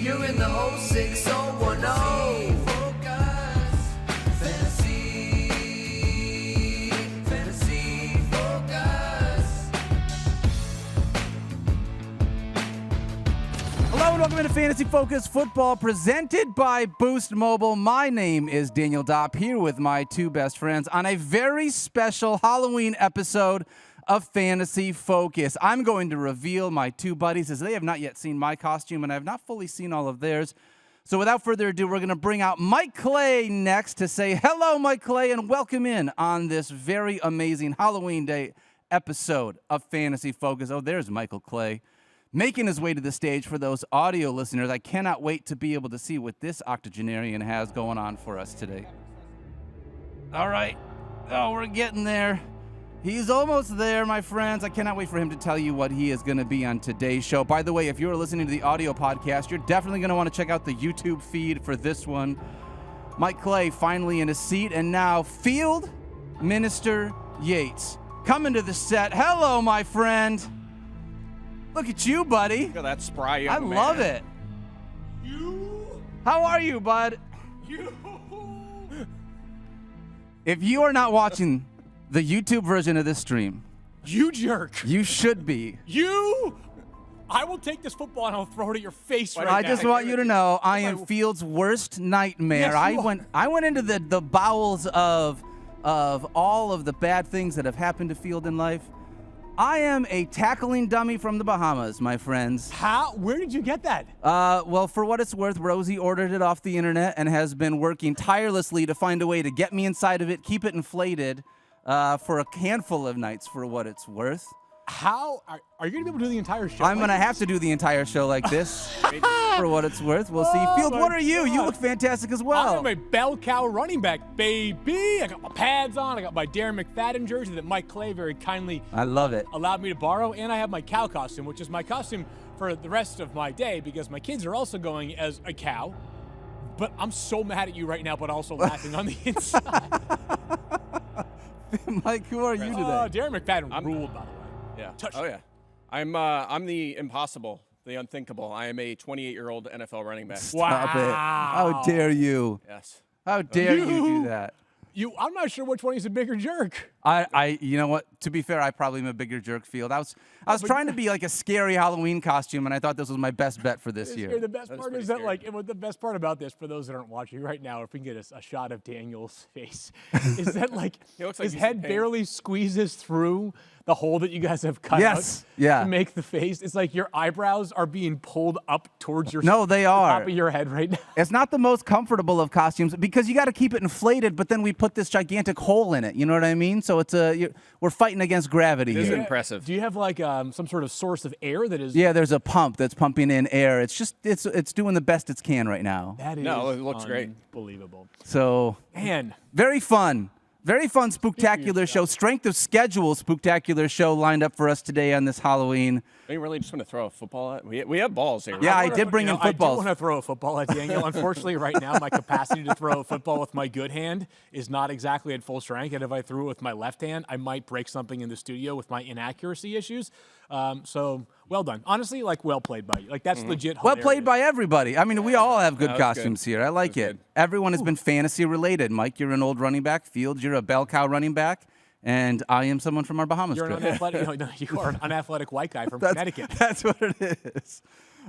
You're in the whole 6010. Fantasy Focus. Hello and welcome into Fantasy Focus Football presented by Boost Mobile. My name is Daniel Dopp, here with my two best friends on a very special Halloween episode of Fantasy Focus. I'm going to reveal my two buddies as they have not yet seen my costume and I have not fully seen all of theirs. So without further ado, we're going to bring out Mike Clay next to say hello, Mike Clay, and welcome in on this very amazing Halloween Day episode of Fantasy Focus. Oh, there's Michael Clay making his way to the stage for those audio listeners. I cannot wait to be able to see what this octogenarian has going on for us today. All right. Oh, we're getting there. He's almost there, my friends. I cannot wait for him to tell you what he is going to be on today's show. By the way, if you're listening to the audio podcast, you're definitely going to want to check out the YouTube feed for this one. Mike Clay finally in his seat, and now Field Minister Yates coming to the set. Hello, my friend. Look at you, buddy. Look at that spry young I man. love it. You. How are you, bud? You. If you are not watching the YouTube version of this stream, You jerk. you should be. You. I will take this football and I'll throw it at your face right now. I just want you to know I am Field's worst nightmare. Yes, I went into the bowels of all of the bad things that have happened to Field in life. I am a tackling dummy from the Bahamas, my friends. How? Where did you get that? Well, for what it's worth, Rosie ordered it off the internet and has been working tirelessly to find a way to get me inside of it, keep it inflated for a handful of nights for what it's worth. How? Are you going to be able to do the entire show? I'm going to have to do the entire show like this for what it's worth. We'll see. Field, my what are you? You God. look fantastic as well. I'm a bell cow running back, baby. I got my pads on. I got my Darren McFadden jersey that Mike Clay very kindly I love it. allowed me to borrow. And I have my cow costume, which is my costume for the rest of my day because my kids are also going as a cow. But I'm so mad at you right now, but also laughing on the inside. Mike, who are you today? Darren McFadden ruled, by the way. Yeah. Touchdown. Oh, yeah. I'm the impossible, the unthinkable. I am a 28-year-old NFL running back. Stop it. How dare you? Yes. How dare you do that? I'm not sure which one is a bigger jerk. You know what? To be fair, I probably am a bigger jerk, Field. I was trying to be like a scary Halloween costume, and I thought this was my best bet for this year. The best part is that, the best part about this, for those that aren't watching right now, if we can get a shot of Daniel's face, is that He looks like his he's head in pain. barely squeezes through the hole that you guys have cut Yes, out yeah. to make the face. It's like your eyebrows are being pulled up towards your No, they the are. top of your head right now. It's not the most comfortable of costumes because you got to keep it inflated, but then we put this gigantic hole in it. You know what I mean? So it's we're fighting against gravity This is here. impressive. Do you have like some sort of source of air that is? Yeah, there's a pump that's pumping in air. It's just it's doing the best it can right now. That is No, it looks great. Unbelievable. So Man. very fun. Very fun, spooktacular show. Strength of schedule, spooktacular show lined up for us today on this Halloween. Are you really just going to throw a football at? We have balls here. Yeah, I did bring in I do footballs. want to throw a football at Daniel. Unfortunately, right now, my capacity to throw a football with my good hand is not exactly at full strength. And if I threw it with my left hand, I might break something in the studio with my inaccuracy issues. So, well done. Honestly, well played by you. That's legit Well hilarious. played by everybody. I mean, we all have good That was costumes good. here. I like That was it. good. Everyone has been fantasy related. Mike, you're an old running back. Fields, you're a bell cow running back. And I am someone from our Bahamas You're an trip. unathletic, you are an unathletic white guy from Connecticut. That's what it is.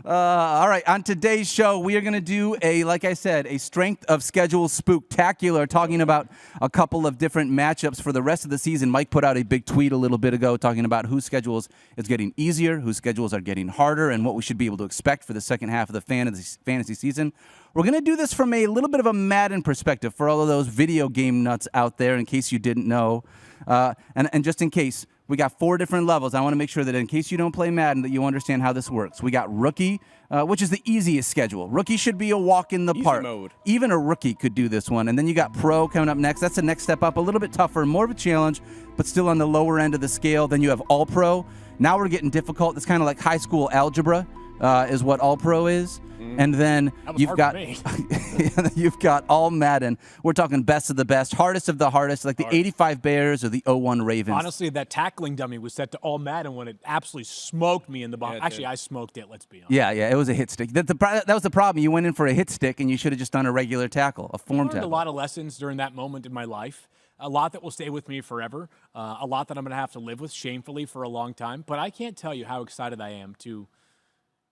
All right, on today's show, we are going to do like I said, a strength of schedule spooktacular, talking about a couple of different matchups for the rest of the season. Mike put out a big tweet a little bit ago talking about whose schedules is getting easier, whose schedules are getting harder, and what we should be able to expect for the second half of the fantasy season. We're going to do this from a little bit of a Madden perspective for all of those video game nuts out there, in case you didn't know. And just in case, we got 4 different levels. I want to make sure that in case you don't play Madden, that you understand how this works. We got rookie, which is the easiest schedule. Rookie should be a walk in the park. mode. Even a rookie could do this one. And then you got pro coming up next. That's the next step up, a little bit tougher, more of a challenge, but still on the lower end of the scale. Then you have all pro. Now we're getting difficult. It's kind of like high school algebra. is what All Pro is, and then That was you've hard got for me. you've got All Madden. We're talking best of the best, hardest of the hardest, like the 85 Bears or the 01 Ravens. Honestly, that tackling dummy was set to All Madden when it absolutely smoked me in the bottom. Yeah, it Actually, did. I smoked it. Let's be honest. Yeah, it was a hit stick. That was the problem. You went in for a hit stick, and you should have just done a regular tackle, a form I learned tackle. a lot of lessons during that moment in my life. A lot that will stay with me forever. A lot that I'm going to have to live with shamefully for a long time. But I can't tell you how excited I am to.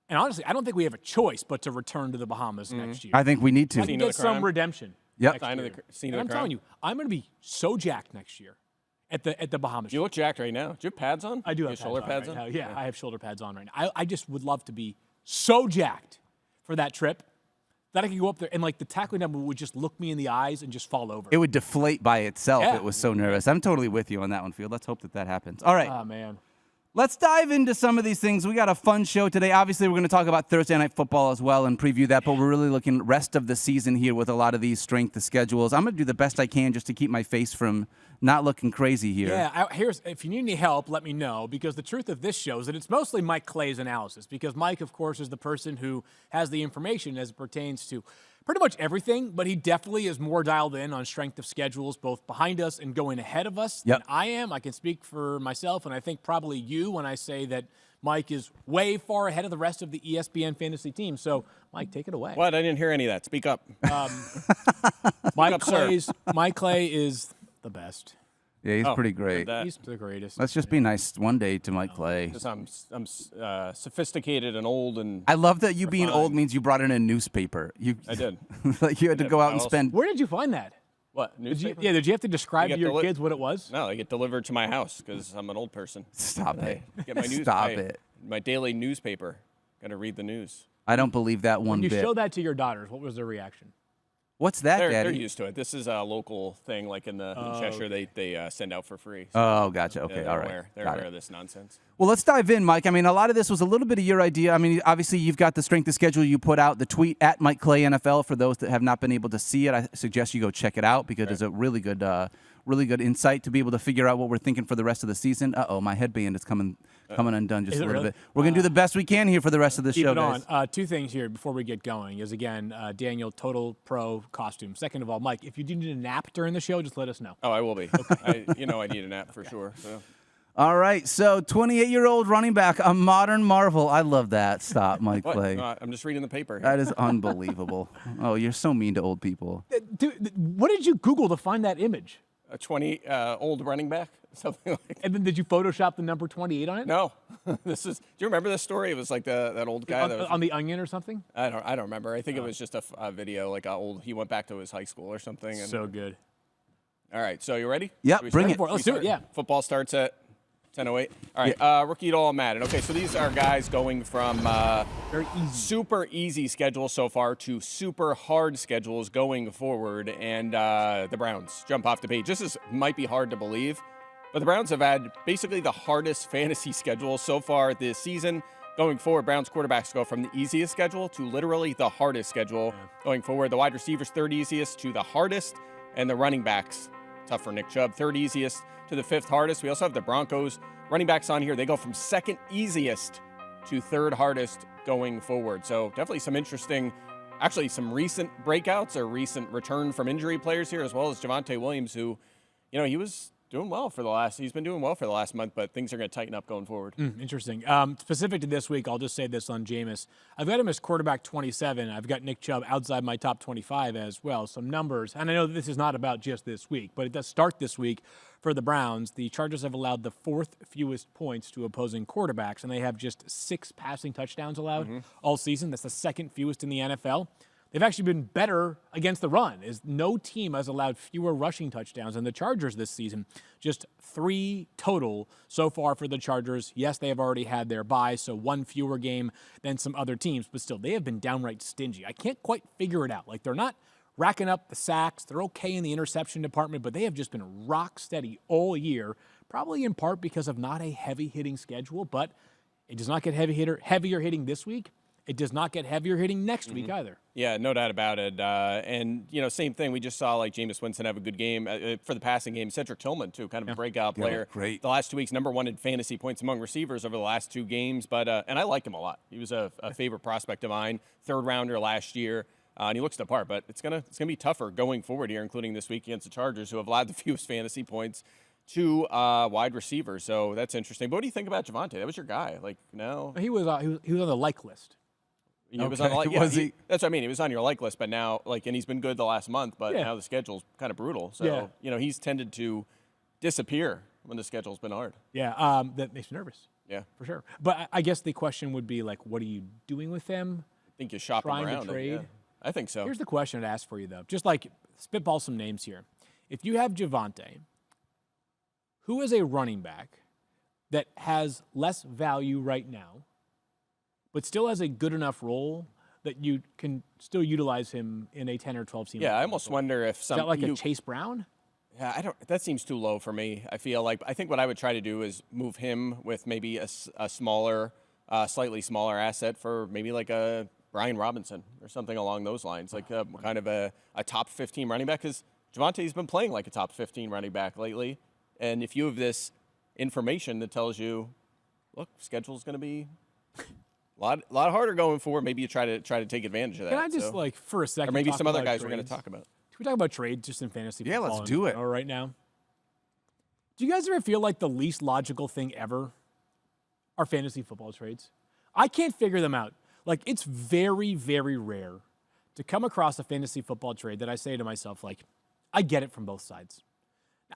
And honestly, I don't think we have a choice but to return to the Bahamas next year. I think we need to. I can Scene of get the some crime. redemption. Yep. next Sign of year. the scene And of I'm the telling crime. you, I'm going to be so jacked next year at the Bahamas. You look jacked right now. Do you have pads on? I do You have shoulder pads right on. now. Yeah, I have shoulder pads on right now. I just would love to be so jacked for that trip that I could go up there and like the tackling number would just look me in the eyes and just fall over. It would deflate by itself. Yeah. It was so nervous. I'm totally with you on that one, Field. Let's hope that happens. All right. Oh, man. Let's dive into some of these things. We got a fun show today. Obviously, we're going to talk about Thursday Night Football as well and preview that, but we're really looking rest of the season here with a lot of these strength schedules. I'm going to do the best I can just to keep my face from not looking crazy here. Yeah, if you need any help, let me know, because the truth of this show is that it's mostly Mike Clay's analysis, because Mike, of course, is the person who has the information as it pertains to pretty much everything, but he definitely is more dialed in on strength of schedules, both behind us and going ahead of us Yep. than I am. I can speak for myself, and I think probably you when I say that Mike is way far ahead of the rest of the ESPN fantasy team. So, Mike, take it away. What? I didn't hear any of that. Speak up. Mike sir. Clay is the best. Yeah, he's Oh, pretty great. that- He's the greatest. Let's just be nice one day to Mike Clay. Because I'm sophisticated and old and I love that you being old Refined. means you brought in a newspaper. I did. Like you had to Yeah, go out I and also- spend. Where did you find that? What? Newspaper? Did you have to describe You to get your the kids what it was? No, they get delivered to my house because I'm an old person. Stop it. Get my news. Stop it. My daily newspaper. Got to read the news. I don't believe that one When you bit. showed that to your daughters, what was their reaction? What's that, They're Daddy? used to it. This is a local thing, like in Cheshire. They send out for free. So Oh, gotcha. Okay, they're all right. aware. They're Got aware it. of this nonsense. Well, let's dive in, Mike. I mean, a lot of this was a little bit of your idea. I mean, obviously, you've got the strength of schedule you put out, the tweet at Mike Clay NFL. For those that have not been able to see it, I suggest you go check it out because it's a really good insight to be able to figure out what we're thinking for the rest of the season. Uh-oh, my headband is coming undone just Is a it little really? bit. We're going to do the best we can here for the rest of the Keep show, it on. guys. Two things here before we get going is, again, Daniel, total pro costume. Second of all, Mike, if you do need a nap during the show, just let us know. Oh, I will be. I need a nap for sure. So. All right, so 28-year-old running back, a modern marvel. I love that. Stop, Mike What? Clay. No, I'm just reading the paper. That is unbelievable. Oh, you're so mean to old people. Dude, what did you Google to find that image? A 20 old running back, something like. And then did you Photoshop the number 28 on it? No, this is. Do you remember this story? It was like that old guy that was. On the Onion or something? I don't remember. I think it was just a video, like he went back to his high school or something. And, So good. all right, so you ready? Yep, Should we bring start? it. Let's Should do we it, start? yeah. Football starts at 10:08. All right, rookie to All Madden. Okay, so these are guys going from Very easy. super easy schedules so far to super hard schedules going forward, and the Browns jump off the page. This might be hard to believe, but the Browns have had basically the hardest fantasy schedule so far this season. Going forward, Browns quarterbacks go from the easiest schedule to literally the hardest schedule going forward. The wide receivers, third easiest to the hardest, and the running backs, tough for Nick Chubb, third easiest to the fifth hardest. We also have the Broncos running backs on here. They go from second easiest to third hardest going forward. So definitely some interesting, actually some recent breakouts or recent return from injury players here, as well as Javonte Williams, who, he was doing well he's been doing well for the last month, but things are going to tighten up going forward. Interesting. Specific to this week, I'll just say this on Jameis. I've got him as quarterback 27. I've got Nick Chubb outside my top 25 as well. Some numbers, and I know that this is not about just this week, but it does start this week for the Browns. The Chargers have allowed the fourth fewest points to opposing quarterbacks, and they have just 6 passing touchdowns allowed all season. That's the second fewest in the NFL. They've actually been better against the run, as no team has allowed fewer rushing touchdowns than the Chargers this season. Just 3 total so far for the Chargers. Yes, they have already had their bye, so 1 fewer game than some other teams, but still, they have been downright stingy. I can't quite figure it out. Like, they're not racking up the sacks. They're okay in the interception department, but they have just been rock steady all year, probably in part because of not a heavy-hitting schedule, but it does not get heavier hitting this week. It does not get heavier hitting next week either. Yeah, no doubt about it. And, same thing. We just saw, like, Jameis Winston have a good game for the passing game. Cedric Tillman, too, kind of a breakout player. Great. The last 2 weeks, #1 in fantasy points among receivers over the last 2 games. But and I like him a lot. He was a favorite prospect of mine, 3rd-rounder last year. And he looks the part. But it's gonna be tougher going forward here, including this week against the Chargers, who have allowed the fewest fantasy points to wide receivers. So that's interesting. But what do you think about Javonte? That was your guy. Like, no? He was on the like list. He was on the like, Was he? That's what I mean. He was on your like list, but now, and he's been good the last month, but now the schedule's kind of brutal. So, he's tended to disappear when the schedule's been hard. Yeah, that makes me nervous. Yeah. For sure. But I guess the question would be, like, what are you doing with them? I think you shop Trying him to around. trade? Yeah. I think so. Here's the question I'd ask for you, though. Just like spitball some names here. If you have Javonte, who is a running back that has less value right now, but still has a good enough role that you can still utilize him in a 10 or 12 team? Yeah, I almost wonder if Is that like a Chase Brown? Yeah, that seems too low for me. I think what I would try to do is move him with maybe a smaller, slightly smaller asset for maybe like a Brian Robinson or something along those lines, like kind of a top 15 running back, because Javonte's been playing like a top 15 running back lately. And if you have this information that tells you, look, schedule's going to be a lot harder going forward, maybe you try to take advantage of that. Can I just, for a second, or maybe talk some other about guys we're going to trades? talk about. Can we talk about trades just in fantasy Yeah, football? let's do it. Right now. Do you guys ever feel like the least logical thing ever are fantasy football trades? I can't figure them out. Like, it's very, very rare to come across a fantasy football trade that I say to myself, like, I get it from both sides.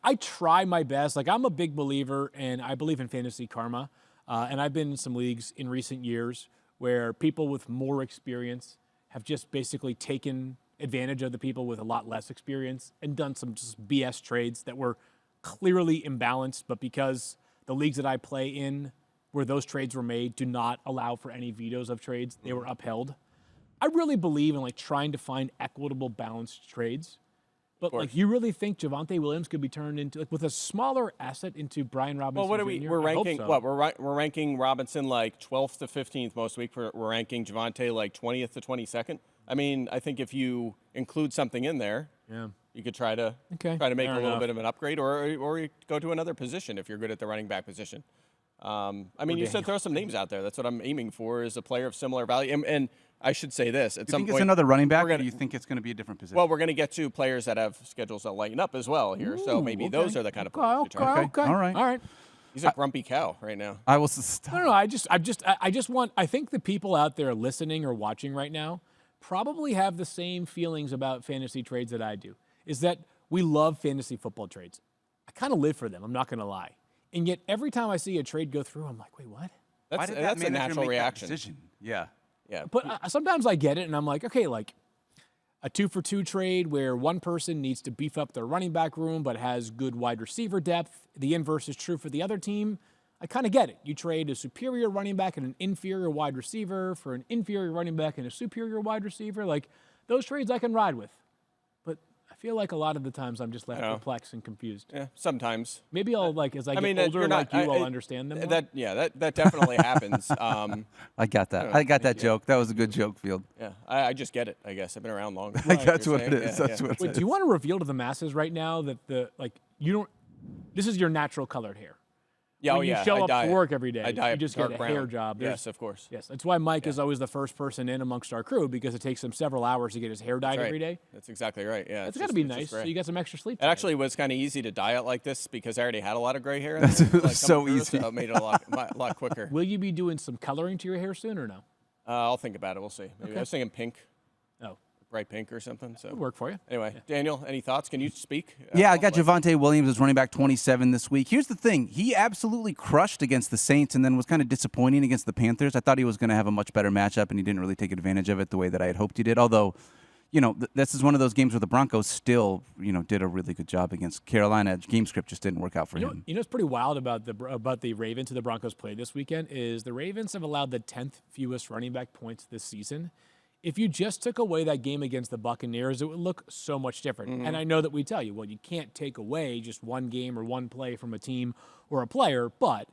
I try my best. Like, I'm a big believer, and I believe in fantasy karma. And I've been in some leagues in recent years where people with more experience have just basically taken advantage of the people with a lot less experience and done some just BS trades that were clearly imbalanced, but because the leagues that I play in where those trades were made do not allow for any vetoes of trades, they were upheld. I really believe in trying to find equitable, balanced trades. But you really think Javonte Williams could be turned into with a smaller asset into Brian Robinson? Well, what are Jr.? we're I hope ranking? so. What we're ranking Robinson like 12th to 15th most week. We're ranking Javonte like 20th to 22nd. I mean, I think if you include something in there, you could try to make Fair a little enough. bit of an upgrade, or you go to another position if you're good at the running back position. I mean, you said throw some names out there. That's what I'm aiming for, is a player of similar value. And I should say this: at You some think point, it's another running back, we're or gonna- do you think it's going to be a different position? well, we're going to get to players that have schedules that lighten up as well here. So maybe those are the kind of players to try. Okay. All right. He's a grumpy cow right now. I will stop. No. I think the people out there listening or watching right now probably have the same feelings about fantasy trades that I do. Is that we love fantasy football trades. I kind of live for them. I'm not going to lie. And yet every time I see a trade go through, I'm like, wait, what? Why did that That's a manager natural make that reaction. decision? Yeah. Yeah. But sometimes I get it, and I'm like, okay, like a 2-for-2 trade where one person needs to beef up their running back room but has good wide receiver depth. The inverse is true for the other team. I kind of get it. You trade a superior running back and an inferior wide receiver for an inferior running back and a superior wide receiver. Like, those trades I can ride with. But I feel like a lot of the times I'm just left perplexed and confused. Yeah, sometimes. Maybe I'll, as I get mean, older, you're not- I'll understand them more. That definitely happens. I got that. I got that joke. That was a good joke, Field. Yeah, I just get it. I guess I've been around longer. That's what it You're is. saying? That's Yeah, what it Wait, is. do you want to reveal to the masses right now that this is your natural colored hair? Yeah, When you show I up dye to it. work every day, I dye you it just dark get a brown. hair job. Yes, of course. Yes, that's why Mike is always the first person in amongst our crew, because it takes him several hours to get his hair dyed That's every right. day. That's exactly right. Yeah, That's it's got to just- be it's just nice. So great. you got some extra sleep. It actually was kind of easy to dye it like this because I already had a lot of gray hair. That's coming so through, easy. So it made it a lot quicker. Will you be doing some coloring to your hair soon or no? I'll think about it. We'll see. Maybe I was thinking pink, Oh, bright pink or something. So would work for you. anyway, Daniel, any thoughts? Can you speak? Yeah, I got Javonte Williams as running back 27 this week. Here's the thing. He absolutely crushed against the Saints and then was kind of disappointing against the Panthers. I thought he was going to have a much better matchup, and he didn't really take advantage of it the way that I had hoped he did. Although, this is one of those games where the Broncos still, did a really good job against Carolina. Game script just didn't work out for him. You know what's pretty wild about the Ravens who the Broncos played this weekend is the Ravens have allowed the 10th fewest running back points this season. If you just took away that game against the Buccaneers, it would look so much different. Mm-hmm. And I know that we tell you, well, you can't take away just one game or one play from a team or a player, but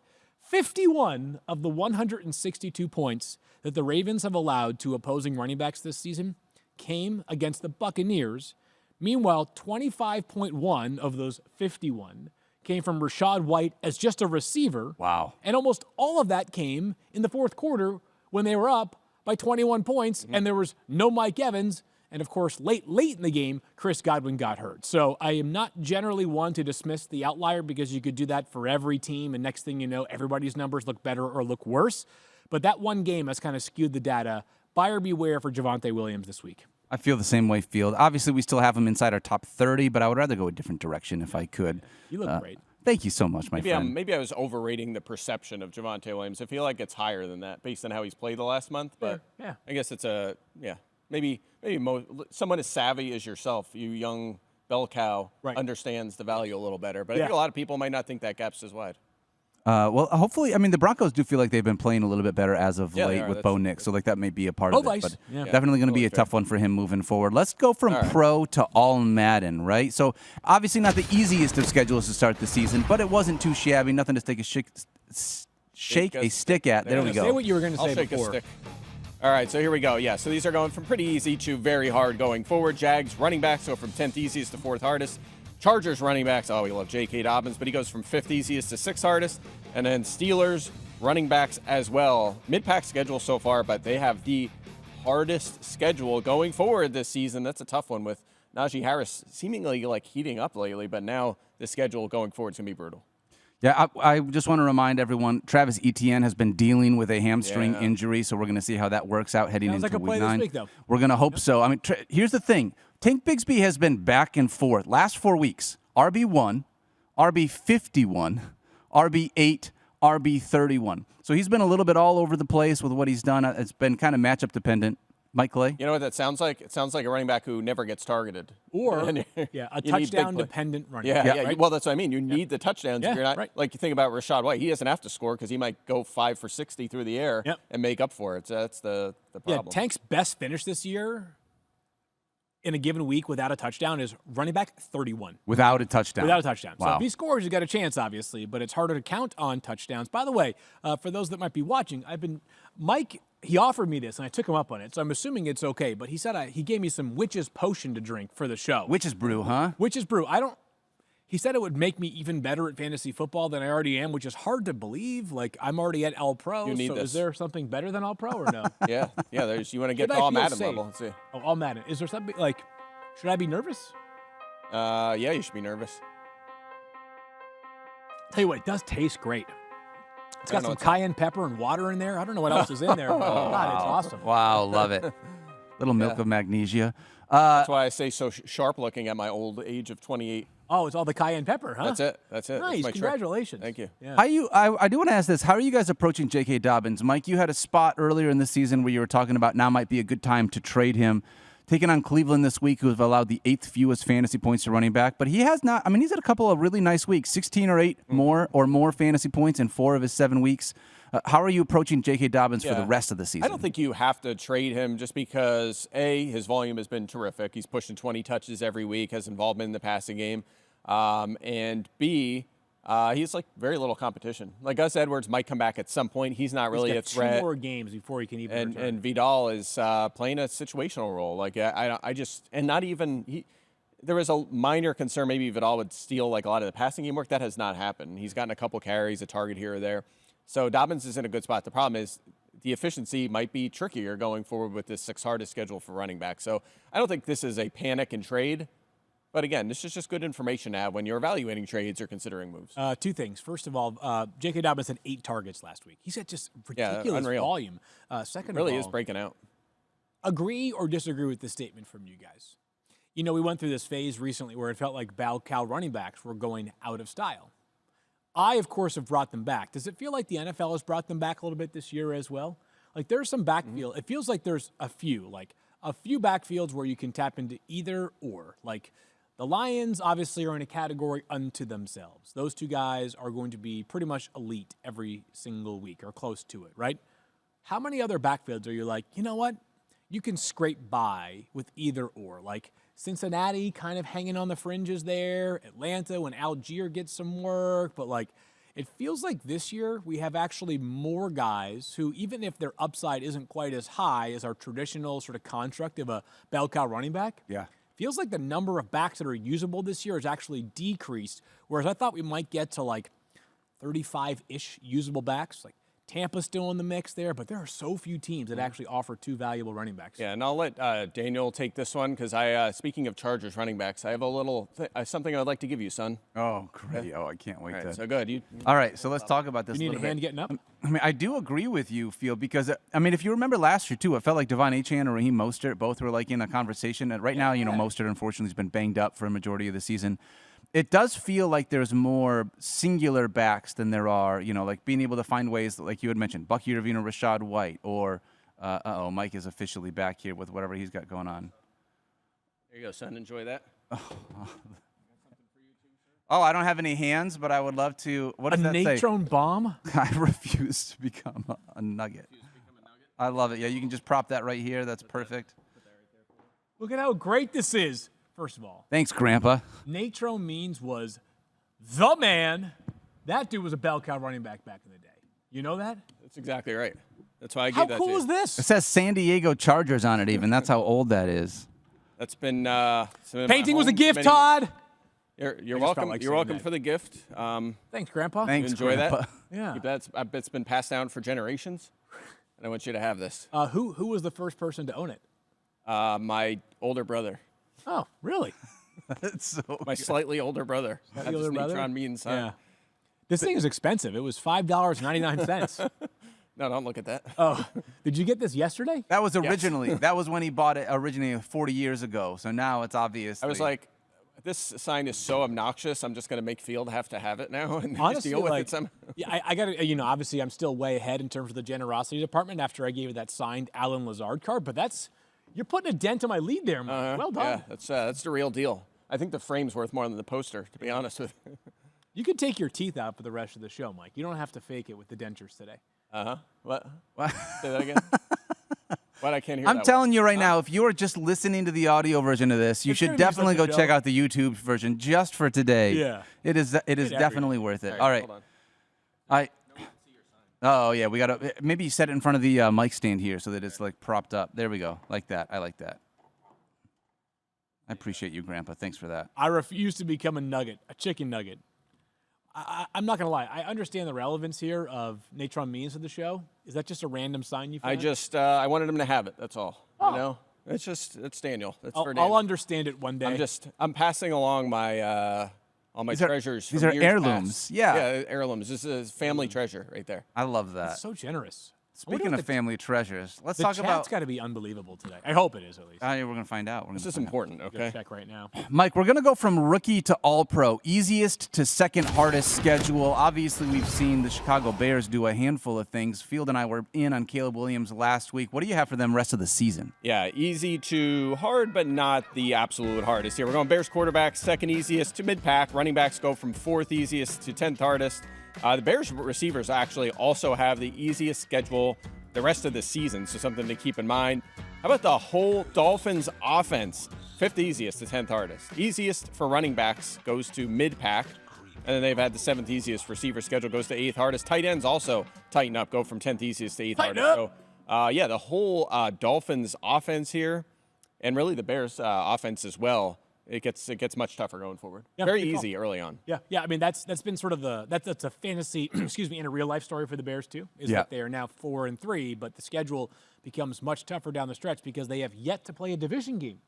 51 of the 162 points that the Ravens have allowed to opposing running backs this season came against the Buccaneers. Meanwhile, 25.1 of those 51 came from Rachaad White as just a receiver. Wow. And almost all of that came in the fourth quarter when they were up by 21 points and there was no Mike Evans. And of course, late in the game, Chris Godwin got hurt. So I am not generally one to dismiss the outlier because you could do that for every team. And next thing you know, everybody's numbers look better or look worse. But that one game has kind of skewed the data. Buyer beware for Javonte Williams this week. I feel the same way, Field. Obviously, we still have him inside our top 30, but I would rather go a different direction if I could. You look great. Thank you so much, my friend. Maybe I was overrating the perception of Javonte Williams. I feel like it's higher than that based on how he's played the last month. But Yeah. I guess it's maybe someone as savvy as yourself, you young bell cow, understands the value a little better. But I think a lot of people might not think that gap's as wide. Well, hopefully, I mean, the Broncos do feel like they've been playing a little bit better as of late with That's Bo Nix, so like that may be a part of it. But Yeah. definitely going to be a tough one for him moving forward. Let's go from pro to all Madden, right? So obviously not the easiest of schedules to start the season, but it wasn't too shabby. Nothing to take a shake a stick at. There we go. Say what you were going to say shake before. a stick. All right, so here we go. Yeah, so these are going from pretty easy to very hard going forward. Jags running backs go from 10th easiest to 4th hardest. Chargers running backs, we love J.K. Dobbins, but he goes from 5th easiest to 6th hardest. And then Steelers running backs as well. Mid-pack schedule so far, but they have the hardest schedule going forward this season. That's a tough one with Najee Harris seemingly like heating up lately, but now the schedule going forward is going to be brutal. Yeah, I just want to remind everyone, Travis Etienne has been dealing with a hamstring injury, so we're going to see how that works out heading into week 9. This week, though. We're going to hope so. I mean, here's the thing. Tank Bigsby has been back and forth. Last 4 weeks, RB1, RB51, RB8, RB31. So he's been a little bit all over the place with what he's done. It's been kind of matchup dependent. Mike Clay? You know what that sounds like? It sounds like a running back who never gets targeted. Or, a touchdown-dependent running back. Yeah. Well, that's what I mean. You need the touchdowns. If you're not, like you think about Rachaad White. He doesn't have to score because he might go 5 for 60 through the air and make up for it. So that's the problem. Yeah, Tank's best finish this year in a given week without a touchdown is running back 31. Without a touchdown. Without a touchdown. Wow. So if he scores, you got a chance, obviously, but it's harder to count on touchdowns. By the way, for those that might be watching, Mike, he offered me this, and I took him up on it, so I'm assuming it's okay, but he said he gave me some witch's potion to drink for the show. Witch's brew, huh? Witch's brew. He said it would make me even better at fantasy football than I already am, which is hard to believe. Like, I'm already at All Pro, so is there something better than All Pro or no? Yeah. You want to get to All Madden level. Let's see. Oh, All Madden. Is there something, like, should I be nervous? Yeah, you should be nervous. Tell you what, it does taste great. It's got some cayenne pepper and water in there. I don't know what else is in there. But God, it's awesome. Wow, love it. Little milk of magnesia. That's why I say so sharp looking at my old age of 28. Oh, it's all the cayenne pepper, huh? That's it. Nice. That's my Congratulations. Trick. Thank you. Yeah. I do want to ask this. How are you guys approaching J.K. Dobbins? Mike, you had a spot earlier in the season where you were talking about now might be a good time to trade him. Taking on Cleveland this week, who have allowed the 8th fewest fantasy points to running back. But he has not, I mean, he's had a couple of really nice weeks, 16 or 8 more fantasy points in 4 of his 7 weeks. How are you approaching J.K. Dobbins for the rest of the season? I don't think you have to trade him just because, A, his volume has been terrific. He's pushing 20 touches every week, has involvement in the passing game. And B, he's like very little competition. Like Gus Edwards might come back at some point. He's not really a threat. 2 more games before he can even return. And Vidal is playing a situational role. Like I just and not even there was a minor concern maybe Vidal would steal like a lot of the passing game work. That has not happened. He's gotten a couple carries, a target here or there. So Dobbins is in a good spot. The problem is the efficiency might be trickier going forward with this 6th hardest schedule for running back. So I don't think this is a panic and trade. But again, this is just good information to have when you're evaluating trades or considering moves. 2 things. First of all, J.K. Dobbins had 8 targets last week. He's had just ridiculous volume. Second of all, really is breaking out. Agree or disagree with the statement from you guys? You know, we went through this phase recently where it felt like bow cow running backs were going out of style. I, of course, have brought them back. Does it feel like the NFL has brought them back a little bit this year as well? Like, there's some backfield. It feels like there's a few backfields where you can tap into either or. Like, the Lions obviously are in a category unto themselves. Those 2 guys are going to be pretty much elite every single week or close to it, right? How many other backfields are you like, you know what? You can scrape by with either or. Like Cincinnati kind of hanging on the fringes there. Atlanta when Algier gets some work. But like It feels like this year we have actually more guys who, even if their upside isn't quite as high as our traditional sort of construct of a bell cow running back, feels like the number of backs that are usable this year has actually decreased, whereas I thought we might get to like 35-ish usable backs. Like Tampa's still in the mix there, but there are so few teams that actually offer 2 valuable running backs. Yeah, and I'll let Daniel take this one because speaking of Chargers running backs, I have a little something I'd like to give you, son. Oh, great. Oh, I can't wait All to. right, so good. All right, so let's talk about this You a need a little hand bit. getting up? I mean, I do agree with you, Field, because, I mean, if you remember last year, too, it felt like Devon Achane and Raheem Mostert both were, like, in a conversation. And right now, Mostert, unfortunately, has been banged up for a majority of the season. It does feel like there's more singular backs than there are, like being able to find ways, like you had mentioned, Bucky Irvine or Rashad White, or, Mike is officially back here with whatever he's got going on. There you go, son. Enjoy that. Oh, I don't have any hands, but I would love to. What does that say? Natron bomb? I refuse to become a nugget. I love it. Yeah, you can just prop that right here. That's perfect. Look at how great this is. First of all, Thanks, Grandpa. Natron Means was the man. That dude was a bell cow running back in the day. You know that? That's exactly right. That's why I How gave that cool to you. is this? It says San Diego Chargers on it even. That's how old that is. That's been my Painting was a home gift, many- Todd. You're just felt welcome. like You're saying welcome that. for the gift. Thanks, Grandpa. Thanks, enjoy Grandpa. that. Yeah. It's been passed down for generations, and I want you to have this. Who was the first person to own it? My older brother, Oh, really? That's so my slightly older brother. Slightly older brother? Natron Means, son. Yeah. This thing is expensive. It was $5.99. No, don't look at that. Oh, did you get this yesterday? That was originally. That was when he bought it originally 40 years ago. So now it's obvious. I was like, this sign is so obnoxious. I'm just going to make Field have to have it now and just Honestly, deal with like, it somehow. Yeah, I got to, obviously I'm still way ahead in terms of the generosity department after I gave you that signed Alan Lazard card, but you're putting a dent in my lead there, Mike. Well done. Yeah, that's the real deal. I think the frame's worth more than the poster, to be honest with you. You can take your teeth out for the rest of the show, Mike. You don't have to fake it with the dentures today. What? Say that again? What? I can't hear I'm that telling you right now, if you're just listening to the audio version of this, you It's should gonna be definitely such go a check show. out the YouTube version just for today. Yeah. It is every definitely day. worth it. All All right. Hold on. Oh, yeah, we got to maybe you set it in front of the mic stand here so that it's like propped up. There we go. Like that. I like that. I appreciate you, Grandpa. Thanks for that. I refuse to become a chicken nugget. I'm not going to lie. I understand the relevance here of Natron Means of the show. Is that just a random sign you found? I wanted him to have it. That's all. Oh. You know, it's Daniel. It's for Daniel. I'll understand it one day. I'm passing along my all my treasures. These from are years heirlooms. past. Yeah. Yeah, heirlooms. This is family treasure right there. I love that. so generous. Speaking of family treasures, let's The talk chat's about. got to be unbelievable today. I hope it is at least. We're going to find out. This is important, Go okay? check right now. Mike, we're going to go from rookie to all-pro, easiest to second hardest schedule. Obviously, we've seen the Chicago Bears do a handful of things. Field and I were in on Caleb Williams last week. What do you have for them rest of the season? Yeah, easy to hard, but not the absolute hardest here. We're going Bears quarterback, second easiest to mid-pack. Running backs go from fourth easiest to 10th hardest. The Bears receivers actually also have the easiest schedule the rest of the season, so something to keep in mind. How about the whole Dolphins offense? Fifth easiest to 10th hardest. Easiest for running backs goes to mid-pack, and then they've had the 7th easiest receiver schedule goes to 8th hardest. Tight ends also tighten up, go from 10th easiest to 8th Tighten hardest. So, yeah, the whole Dolphins offense here, and really the Bears offense as well, it gets much tougher going forward. Yeah, Very good call. easy early on. Yeah. I mean, that's been sort of that's a fantasy, excuse me, and a real life story for the Bears too. Is Yeah. that they are now 4-3, but the schedule becomes much tougher down the stretch because they have yet to play a division game.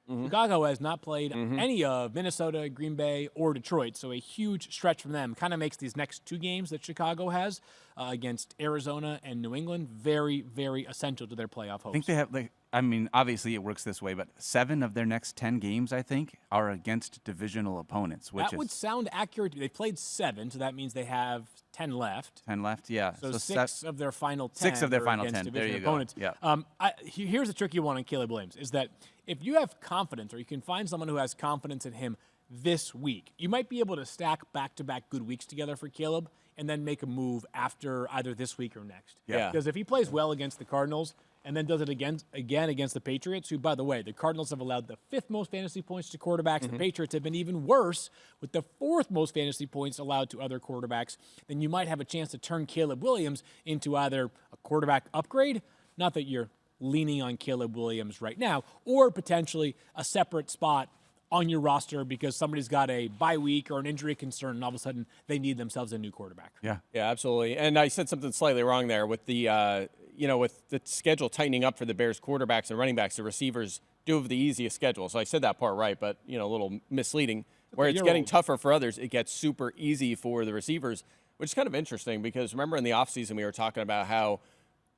Chicago has not played any of Minnesota, Green Bay, or Detroit, so a huge stretch from them kind of makes these next 2 games that Chicago has against Arizona and New England very, very essential to their playoff hopes. I think they have, obviously it works this way, but 7 of their next 10 games, I think, are against divisional opponents, which that would sound accurate. They played 7, so that means they have 10 left. 10 left, yeah. So 6 of their final 10. 6 of their are final against 10. There division you go. opponents. Yeah. Here's a tricky one on Caleb Williams, is that if you have confidence, or you can find someone who has confidence in him this week, you might be able to stack back-to-back good weeks together for Caleb and then make a move after either this week or next. Yeah. Because if he plays well against the Cardinals and then does it again against the Patriots, who, by the way, the Cardinals have allowed the 5th most fantasy points to quarterbacks. The Patriots have been even worse with the 4th most fantasy points allowed to other quarterbacks. Then you might have a chance to turn Caleb Williams into either a quarterback upgrade, not that you're leaning on Caleb Williams right now, or potentially a separate spot on your roster because somebody's got a bye week or an injury concern, and all of a sudden they need themselves a new quarterback. Yeah. Yeah, absolutely. And I said something slightly wrong there with the, with the schedule tightening up for the Bears quarterbacks and running backs, the receivers do have the easiest schedule. So I said that part right, but, a little misleading. Where it's getting tougher for others, it gets super easy for the receivers, which is kind of interesting because remember in the offseason we were talking about how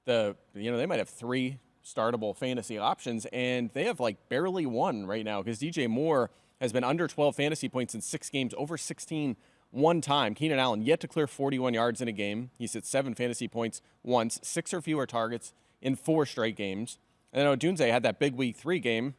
they might have 3 startable fantasy options, and they have like barely one right now because DJ Moore has been under 12 fantasy points in 6 games, over 16 one time. Keenan Allen yet to clear 41 yards in a game. He's at 7 fantasy points once, 6 or fewer targets in 4 straight games. And then Odunze had that big week 3 game.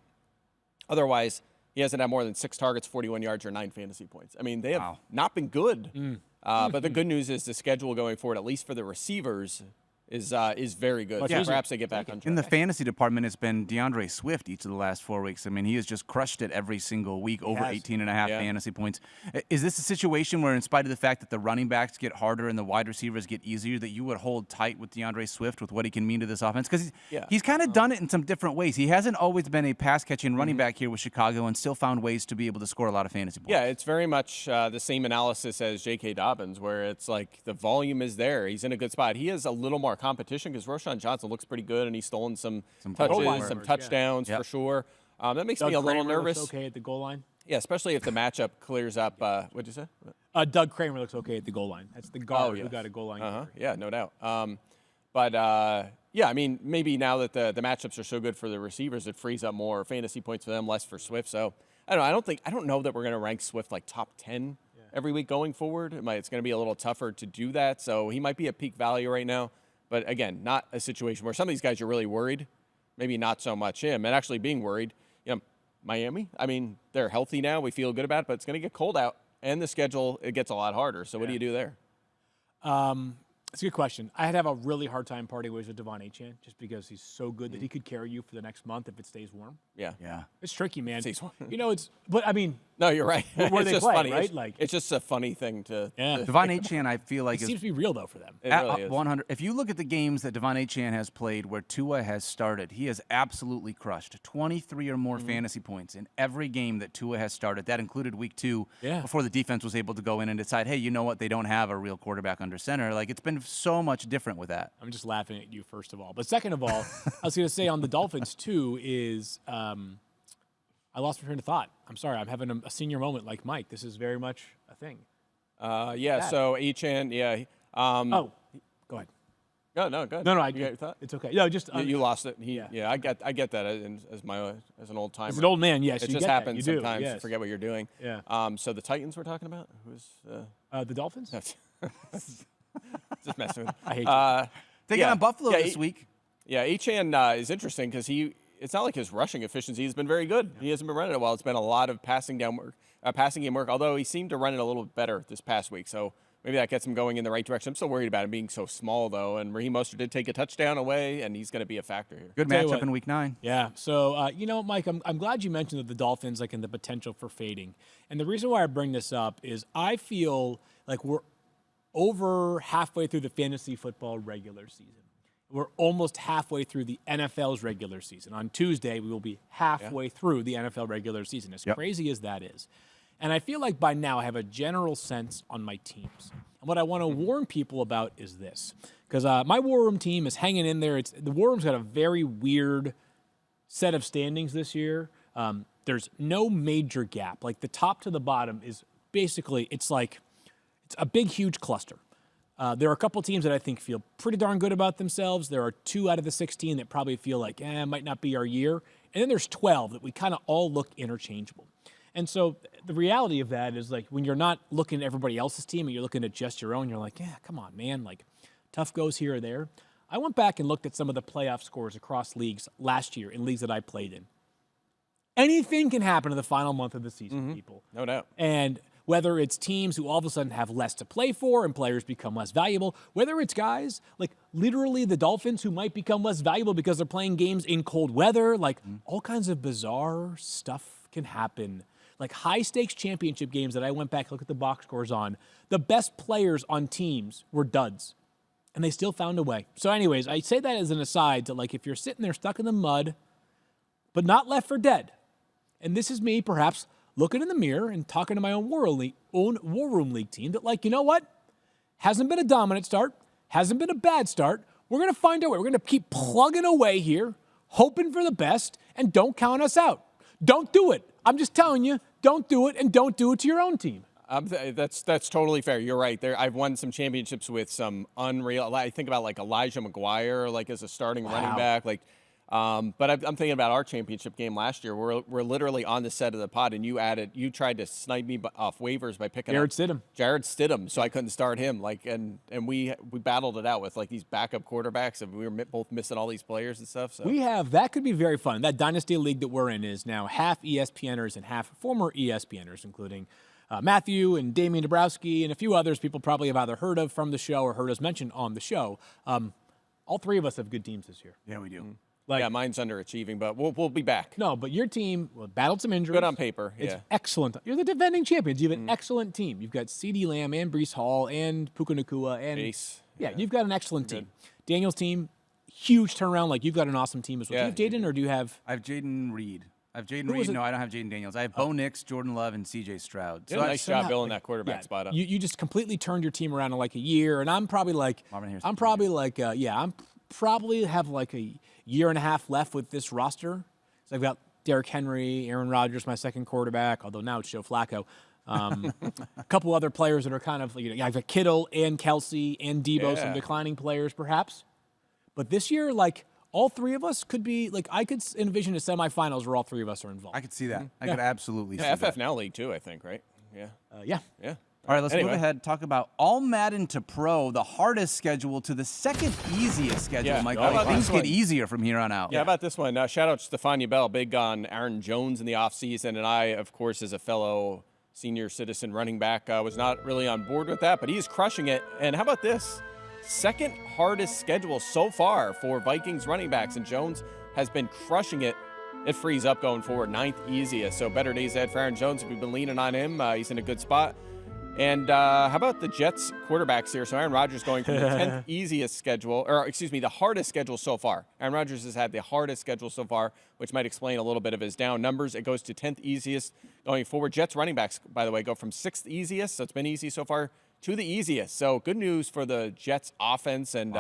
Otherwise, he hasn't had more than 6 targets, 41 yards, or 9 fantasy points. I mean, they have not been good. But the good news is the schedule going forward, at least for the receivers, is very good. So perhaps they get back on track. In the fantasy department, it's been DeAndre Swift each of the last 4 weeks. I mean, he has just crushed it every single week, over 18.5 fantasy points. Is this a situation where, in spite of the fact that the running backs get harder and the wide receivers get easier, that you would hold tight with DeAndre Swift with what he can mean to this offense? Because he's kind of done it in some different ways. He hasn't always been a pass-catching running back here with Chicago and still found ways to be able to score a lot of fantasy points. Yeah, it's very much the same analysis as J.K. Dobbins, where it's like the volume is there. He's in a good spot. He has a little more competition because Roschon Johnson looks pretty good, and he's stolen some touches, some touchdowns for sure. That makes me a little nervous. Looks okay at the goal line. Yeah, especially if the matchup clears up. What'd you say? Doug Kramer looks okay at the goal line. That's the guard who got a goal line. Yeah, no doubt. I mean, maybe now that the matchups are so good for the receivers, it frees up more fantasy points for them, less for Swift. So I don't know that we're going to rank Swift like top 10 every week going forward. It's going to be a little tougher to do that. So he might be at peak value right now. But again, not a situation where some of these guys are really worried. Maybe not so much him. And actually being worried, Miami, I mean, they're healthy now. We feel good about it, but it's going to get cold out. And the schedule, it gets a lot harder. So what do you do there? It's a good question. I'd have a really hard time parting ways with Devon Achane just because he's so good that he could carry you for the next month if it stays warm. Yeah. It's tricky, man. Stays warm. But I mean. No, you're right. Where it's they just play, funny. right? It's just a funny thing to. Yeah. Devon Achane, I feel like, it seems to be real, though, for them. It really is. 100. If you look at the games that Devon Achane has played where Tua has started, he has absolutely crushed 23 or more fantasy points in every game that Tua has started. That included week 2 before the defense was able to go in and decide, hey, you know what? They don't have a real quarterback under center. Like, it's been so much different with that. I'm just laughing at you, first of all. But second of all, I was going to say on the Dolphins, too, is I lost my train of thought. I'm sorry. I'm having a senior moment like Mike. This is very much a thing. So Achane, go ahead. No, go ahead. No, you got your thought? it's okay. No, just You lost it. I get that as an old timer. as an old man, yes. It you just get happens that. You sometimes. Do, You yes. forget what you're doing. Yeah. So the Titans we're talking about? Who's the Dolphins? just messing with I hate you. Taking on Buffalo this week. Yeah, Achane is interesting because it's not like his rushing efficiency has been very good. He hasn't been running it well. It's been a lot of passing game work, although he seemed to run it a little better this past week. So maybe that gets him going in the right direction. I'm still worried about him being so small, though. And Raheem Mostert did take a touchdown away, and he's going to be a factor here. Good matchup in week 9. Yeah. So, Mike, I'm glad you mentioned the Dolphins, and the potential for fading. And the reason why I bring this up is I feel like we're over halfway through the fantasy football regular season. We're almost halfway through the NFL's regular season. On Tuesday, we will be halfway through the NFL regular season, as crazy as that is. And I feel like by now I have a general sense on my teams. And what I want to warn people about is this. Because my War Room team is hanging in there. The War Room's got a very weird set of standings this year. There's no major gap. Like the top to the bottom is basically, it's a big, huge cluster. There are a couple teams that I think feel pretty darn good about themselves. There are 2 out of the 16 that probably feel like, it might not be our year. And then there's 12 that we kind of all look interchangeable. And so the reality of that is when you're not looking at everybody else's team and you're looking at just your own, you're like, come on, man, tough goes here or there. I went back and looked at some of the playoff scores across leagues last year in leagues that I played in. Anything can happen in the final month of the season, people. No doubt. And whether it's teams who all of a sudden have less to play for and players become less valuable, whether it's guys like literally the Dolphins who might become less valuable because they're playing games in cold weather, like all kinds of bizarre stuff can happen. Like high-stakes championship games that I went back and looked at the box scores on, the best players on teams were duds, and they still found a way. So anyways, I say that as an aside to, like, if you're sitting there stuck in the mud, but not left for dead, and this is me perhaps looking in the mirror and talking to my own War Room League team that, like, you know what? Hasn't been a dominant start, hasn't been a bad start. We're going to find a way. We're going to keep plugging away here, hoping for the best, and don't count us out. Don't do it. I'm just telling you, don't do it, and don't do it to your own team. That's totally fair. You're right. I've won some championships with some unreal. I think about like Elijah McGuire, like as a starting running back, like. But I'm thinking about our championship game last year. We're literally on the set of the pod, and you tried to snipe me off waivers by picking Jared Stidham, so I couldn't start him. Like, and we battled it out with like these backup quarterbacks, and we were both missing all these players and stuff. So that could be very fun. That dynasty league that we're in is now half ESPNers and half former ESPNers, including Matthew and Damian Dabrowski and a few others people probably have either heard of from the show or heard us mention on the show. All three of us have good teams this year. Yeah, we do. Like, yeah, mine's underachieving, but we'll be back. No, but your team battled some injuries. Good on paper. It's yeah. excellent. You're the defending champions. You have an excellent team. You've got CeeDee Lamb and Breece Hall and Puka Nacua and Ace. Yeah, you've got an excellent team. Daniel's team, huge turnaround. Like, you've got an awesome team as well. Yeah. Do you have Jaden, or do you have? I have Jaden Reed. I have Jaden Who was Reed. it? No, I don't have Jaden Daniels. I have Bo Nix, Jordan Love, and C.J. Stroud. So nice job building that quarterback Yeah, spot up. You just completely turned your team around in like a year, and I'm probably like, I'm probably have like a year and a half left with this roster. So I've got Derrick Henry, Aaron Rodgers, my second quarterback, although now it's Joe Flacco. A couple other players that are kind of, I've got Kittle and Kelsey and Debo, some declining players perhaps. But this year, like, all three of us could be, like, I could envision a semifinals where all three of us are involved. I could see that. I could absolutely see FF that. Now League too, I think, right? Yeah. Yeah. All right, let's move ahead. Talk about All Madden to Pro, the hardest schedule to the second easiest schedule. Yeah. Mike, How about things this get one? easier from here on out. Yeah, how about this one? Shout out to Stefania Bell, big on Aaron Jones in the offseason. And I, of course, as a fellow senior citizen running back, was not really on board with that, but he's crushing it. And how about this? Second hardest schedule so far for Vikings running backs, and Jones has been crushing it. It frees up going forward, 9th easiest. So better days ahead for Aaron Jones. We've been leaning on him. He's in a good spot. And how about the Jets quarterbacks here? So Aaron Rodgers going from the 10th easiest schedule, or excuse me, the hardest schedule so far. Aaron Rodgers has had the hardest schedule so far, which might explain a little bit of his down numbers. It goes to 10th easiest going forward. Jets running backs, by the way, go from 6th easiest, so it's been easy so far, to the easiest. So good news for the Jets offense. And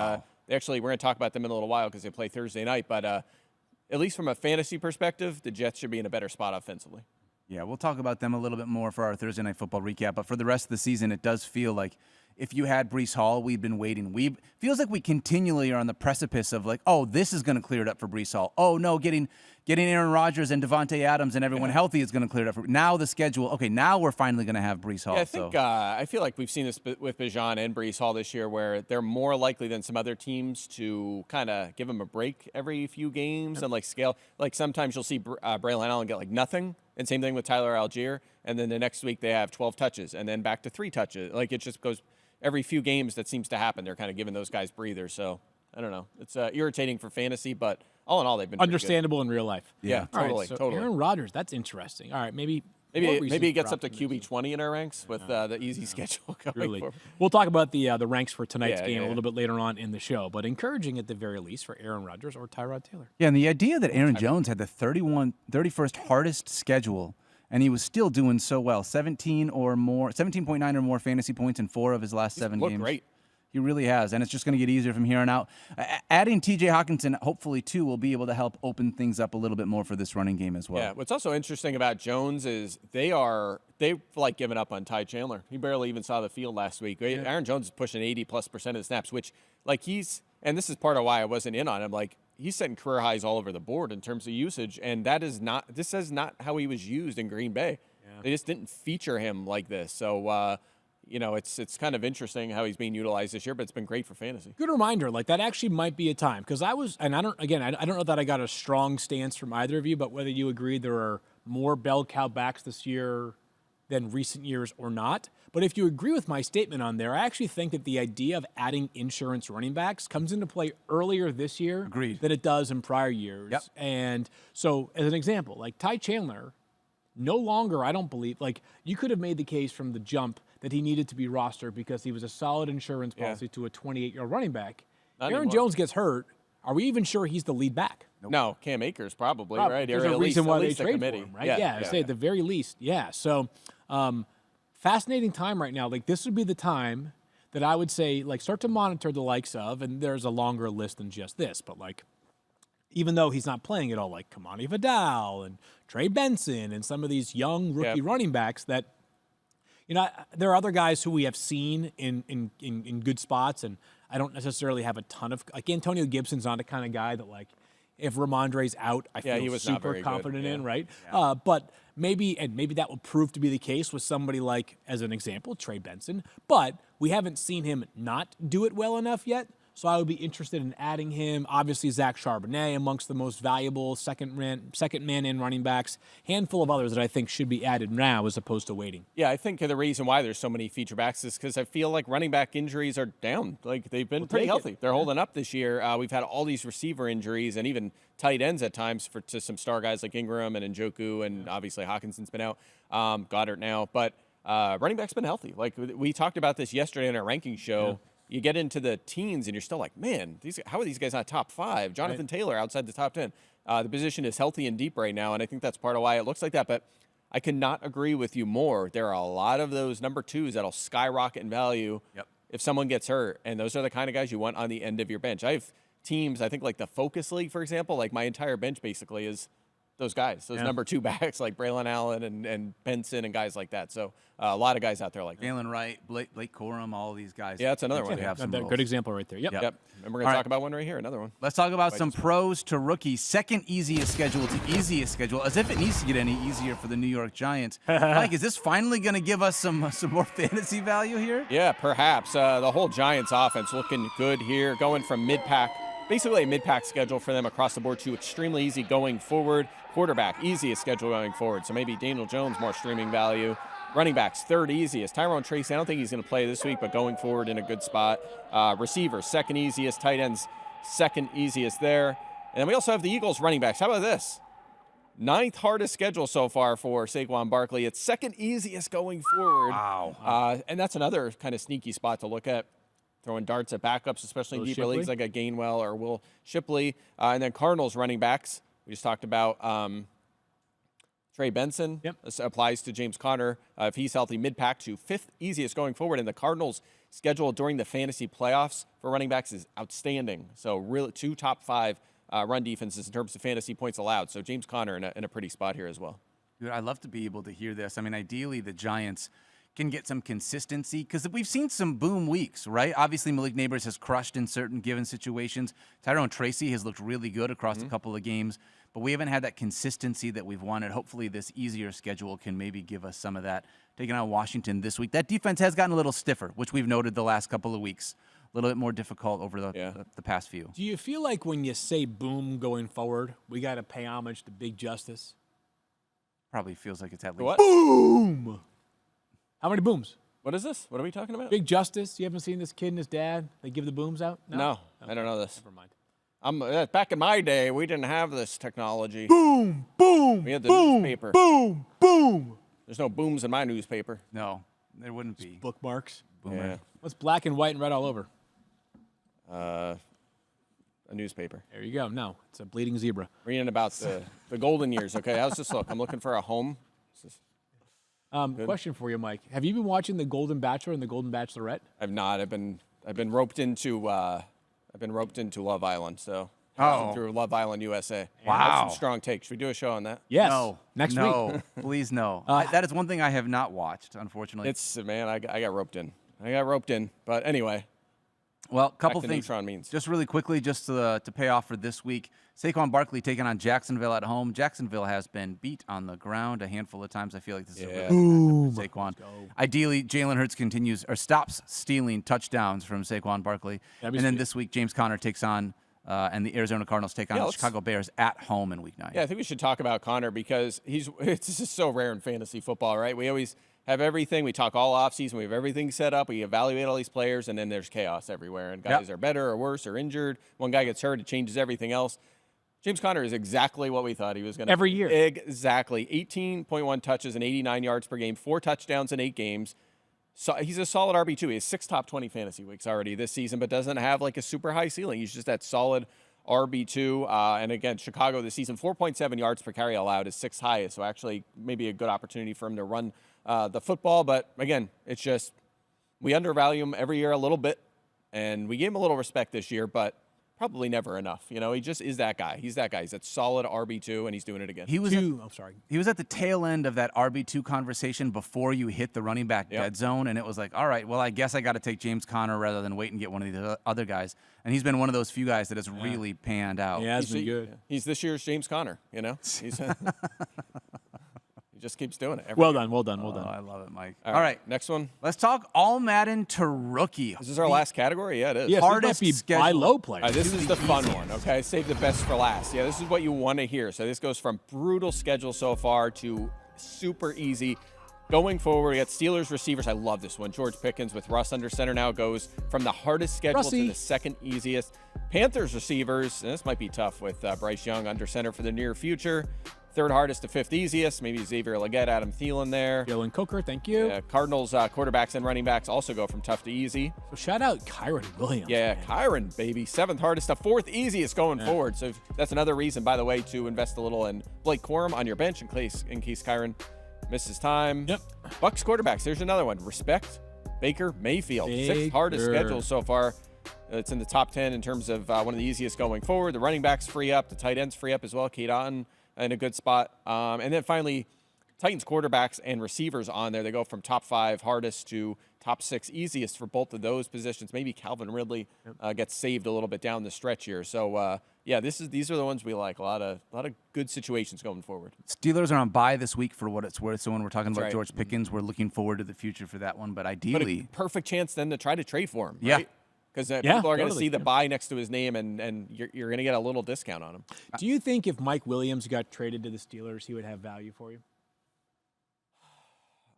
actually, we're going to talk about them in a little while because they play Thursday night. But at least from a fantasy perspective, the Jets should be in a better spot offensively. Yeah, we'll talk about them a little bit more for our Thursday Night Football recap. But for the rest of the season, it does feel like if you had Breece Hall, we've been waiting. Feels like we continually are on the precipice of like, oh, this is going to clear it up for Breece Hall. Oh, no, getting Aaron Rodgers and Devontae Adams and everyone healthy is going to clear it up. Now the schedule, okay, now we're finally going to have Breece Hall. Yeah, I feel like we've seen this with Bijan and Breece Hall this year, where they're more likely than some other teams to kind of give them a break every few games and like scale. Like sometimes you'll see Braylon Allen get like nothing. And same thing with Tyler Algier. And then the next week they have 12 touches and then back to 3 touches. Like it just goes every few games that seems to happen. They're kind of giving those guys breathers. So I don't know. It's irritating for fantasy, but all in all, they've been understandable in real life. Yeah, All totally, right, so totally. Aaron Rodgers, that's interesting. All right, maybe he gets up to QB 20 in our ranks with the easy schedule going forward. We'll talk about the ranks for tonight's game yeah. a little bit later on in the show, but encouraging at the very least for Aaron Rodgers or Tyrod Taylor. Yeah, and the idea that Aaron Jones had the 31st hardest schedule, and he was still doing so well, 17.9 or more fantasy points in 4 of his last 7 games. Great. He really has, and it's just going to get easier from here on out. Adding T.J. Hawkinson, hopefully, too, will be able to help open things up a little bit more for this running game as well. Yeah, what's also interesting about Jones is they've like given up on Ty Chandler. He barely even saw the field last week. Yeah. Aaron Jones is pushing 80+% of the snaps, which like and this is part of why I wasn't in on him. Like he's setting career highs all over the board in terms of usage, and this is not how he was used in Green Bay. Yeah. They just didn't feature him like this. So it's kind of interesting how he's being utilized this year, but it's been great for fantasy. Good reminder, like that actually might be a time because I don't know that I got a strong stance from either of you, but whether you agree there are more bell cow backs this year than recent years or not. But if you agree with my statement on there, I actually think that the idea of adding insurance running backs comes into play earlier this year Agreed. than it does in prior years. Yep. And so, as an example, like Ty Chandler, no longer, I don't believe, like you could have made the case from the jump that he needed to be rostered because he was a solid insurance policy to a 28-year-old running back. Not Aaron anymore. Jones gets hurt. Are we even sure he's the lead back? No, Cam Akers probably, Probably. right? There's Or a at reason least, why at they least the trade committee. for him, right? Yeah, I say at the very least, yeah. So, fascinating time right now. Like this would be the time that I would say, like, start to monitor the likes of, and there's a longer list than just this, but like, even though he's not playing at all, like Kamani Vidal and Trey Benson and some of these young rookie running backs that, you know, there are other guys who we have seen in good spots, and I don't necessarily have a ton of, like Antonio Gibson's not the kind of guy that like, if Ramondre's out, I feel he was not super very good. confident in, Yeah. right? But maybe that will prove to be the case with somebody like, as an example, Trey Benson. But we haven't seen him not do it well enough yet. So I would be interested in adding him. Obviously, Zach Charbonnet, amongst the most valuable second man in running backs. Handful of others that I think should be added now as opposed to waiting. Yeah, I think the reason why there's so many feature backs is because I feel like running back injuries are down. Like they've been pretty take it. healthy. They're holding up this year. We've had all these receiver injuries and even tight ends at times to some star guys like Ingram and Njoku, and obviously Hawkinson's been out, Goddard now. But running back's been healthy. Like we talked about this yesterday in our ranking show. Yeah. You get into the teens and you're still like, man, how are these guys not top 5? Jonathan Taylor outside the top 10. The position is healthy and deep right now, and I think that's part of why it looks like that. But I cannot agree with you more. There are a lot of those number 2s that'll skyrocket in value if someone gets hurt, and those are the kind of guys you want on the end of your bench. I have teams, I think like the Focus League, for example, like my entire bench basically is those guys, those number 2 backs like Braylon Allen and Benson and guys like that. So a lot of guys out there like that. Jalen Wright, Blake Corum, all these guys. Yeah, that's another one. Have some Good example right there. Yep. And we're going to talk about one right here, another one. Let's talk about some pros to rookies. Second easiest schedule to easiest schedule, as if it needs to get any easier for the New York Giants. Mike, is this finally going to give us some more fantasy value here? Yeah, perhaps. The whole Giants offense looking good here, going from mid-pack, basically a mid-pack schedule for them across the board to extremely easy going forward. Quarterback, easiest schedule going forward. So maybe Daniel Jones, more streaming value. Running backs, third easiest. Tyrone Tracy, I don't think he's going to play this week, but going forward in a good spot. Receivers, second easiest. Tight ends, second easiest there. And then we also have the Eagles running backs. How about this? 9th hardest schedule so far for Saquon Barkley. It's second easiest going forward. Wow. And that's another kind of sneaky spot to look at. Throwing darts at backups, especially in deeper Shipley? leagues like a Gainwell or Will Shipley. And then Cardinals running backs. We just talked about Trey Benson. This applies to James Conner. If he's healthy, mid-pack to 5th easiest going forward. And the Cardinals' schedule during the fantasy playoffs for running backs is outstanding. So really 2 top 5 run defenses in terms of fantasy points allowed. So James Conner in a pretty spot here as well. Dude, I'd love to be able to hear this. I mean, ideally, the Giants can get some consistency because we've seen some boom weeks, right? Obviously, Malik Neighbors has crushed in certain given situations. Tyrone Tracy has looked really good across a couple of games, but we haven't had that consistency that we've wanted. Hopefully, this easier schedule can maybe give us some of that. Taking on Washington this week. That defense has gotten a little stiffer, which we've noted the last couple of weeks. A little bit more difficult over the past few. Do you feel like when you say boom going forward, we got to pay homage to Big Justice? Probably feels like it's at least. What? Boom! How many booms? What is this? What are we talking about? Big Justice. You haven't seen this kid and his dad? They give the booms out? No, I don't know this. Never mind. Back in my day, we didn't have this technology. Boom! Boom! We had the newspaper. Boom! Boom! There's no booms in my newspaper. No, there wouldn't be. Bookmarks. Yeah. What's black and white and red all over? A newspaper. There you go. No, it's a bleeding zebra. Reading about the golden years. Okay, how's this look? I'm looking for a home. Question for you, Mike. Have you been watching The Golden Bachelor and The Golden Bachelorette? I've not. I've been roped into Love Island. So through Love Island USA. Wow. I have some strong takes. Should we do a show on that? Yes. No. Next week. No, please no. That is one thing I have not watched, unfortunately. It's man, I got roped in. But anyway. Well, a couple Back to things. neutron means. Just really quickly, just to pay off for this week. Saquon Barkley taking on Jacksonville at home. Jacksonville has been beat on the ground a handful of times. I feel like this is a really good matchup for Saquon. Ideally, Jalen Hurts continues or stops stealing touchdowns from Saquon Barkley. And then this week, James Conner takes on and the Arizona Cardinals take on the Chicago Bears at home in Week 9. Yeah, I think we should talk about Conner because this is so rare in fantasy football, right? We always have everything. We talk all offseason. We have everything set up. We evaluate all these players, and then there's chaos everywhere. And guys are better or worse or injured. One guy gets hurt, it changes everything else. James Conner is exactly what we thought he was going to be. Every year. Exactly. 18.1 touches and 89 yards per game, 4 touchdowns in 8 games. So he's a solid RB2. He has 6 top 20 fantasy weeks already this season, but doesn't have like a super high ceiling. He's just that solid RB2. And again, Chicago this season, 4.7 yards per carry allowed is 6th highest. So actually maybe a good opportunity for him to run the football. But again, it's just we undervalue him every year a little bit. And we gave him a little respect this year, but probably never enough. You know, he just is that guy. He's that guy. He's that solid RB2, and he's doing it again. He was He was at the tail end of that RB2 conversation before you hit the running back dead zone, and it was like, all right, well, I guess I got to take James Conner rather than wait and get one of the other guys. And he's been one of those few guys that has really panned out. Yeah, has been good. He's this year's James Conner, you know? He's he just keeps doing it. Well done. Oh, I love it, Mike. All right, next one. Let's talk All Madden to rookie. Is this our last category? Yeah, it is. Yes, Hardest this might be buy schedule. low players. This is the fun one, okay? Save the best for last. Yeah, this is what you want to hear. So this goes from brutal schedule so far to super easy. Going forward, we got Steelers receivers. I love this one. George Pickens with Russ under center now goes from the hardest schedule to the second easiest. Panthers receivers, and this might be tough with Bryce Young under center for the near future. 3rd hardest to 5th easiest. Maybe Xavier Legette, Adam Thielen there. Dylan Coker, thank you. Cardinals quarterbacks and running backs also go from tough to easy. So shout out Kyron Williams. Yeah, man. Kyron, baby. 7th hardest to 4th easiest going forward. So that's another reason, by the way, to invest a little in Blake Corum on your bench in case Kyron misses time. Yep. Bucks quarterbacks. There's another one. Respect Baker Mayfield. 6th hardest schedule so far. It's in the top 10 in terms of one of the easiest going forward. The running backs free up. The tight ends free up as well. Kate Otten in a good spot. And then finally, Titans quarterbacks and receivers on there. They go from top 5 hardest to top 6 easiest for both of those positions. Maybe Calvin Ridley gets saved a little bit down the stretch here. So yeah, these are the ones we like. A lot of good situations going forward. Steelers are on bye this week for what it's worth. So when we're talking about right. George Pickens, we're looking forward to the future for that one. But ideally, But a perfect chance then to try to trade for him. Yeah. Right? Because people are going to totally. see the buy next to his name, and you're going to get a little discount on him. Do you think if Mike Williams got traded to the Steelers, he would have value for you?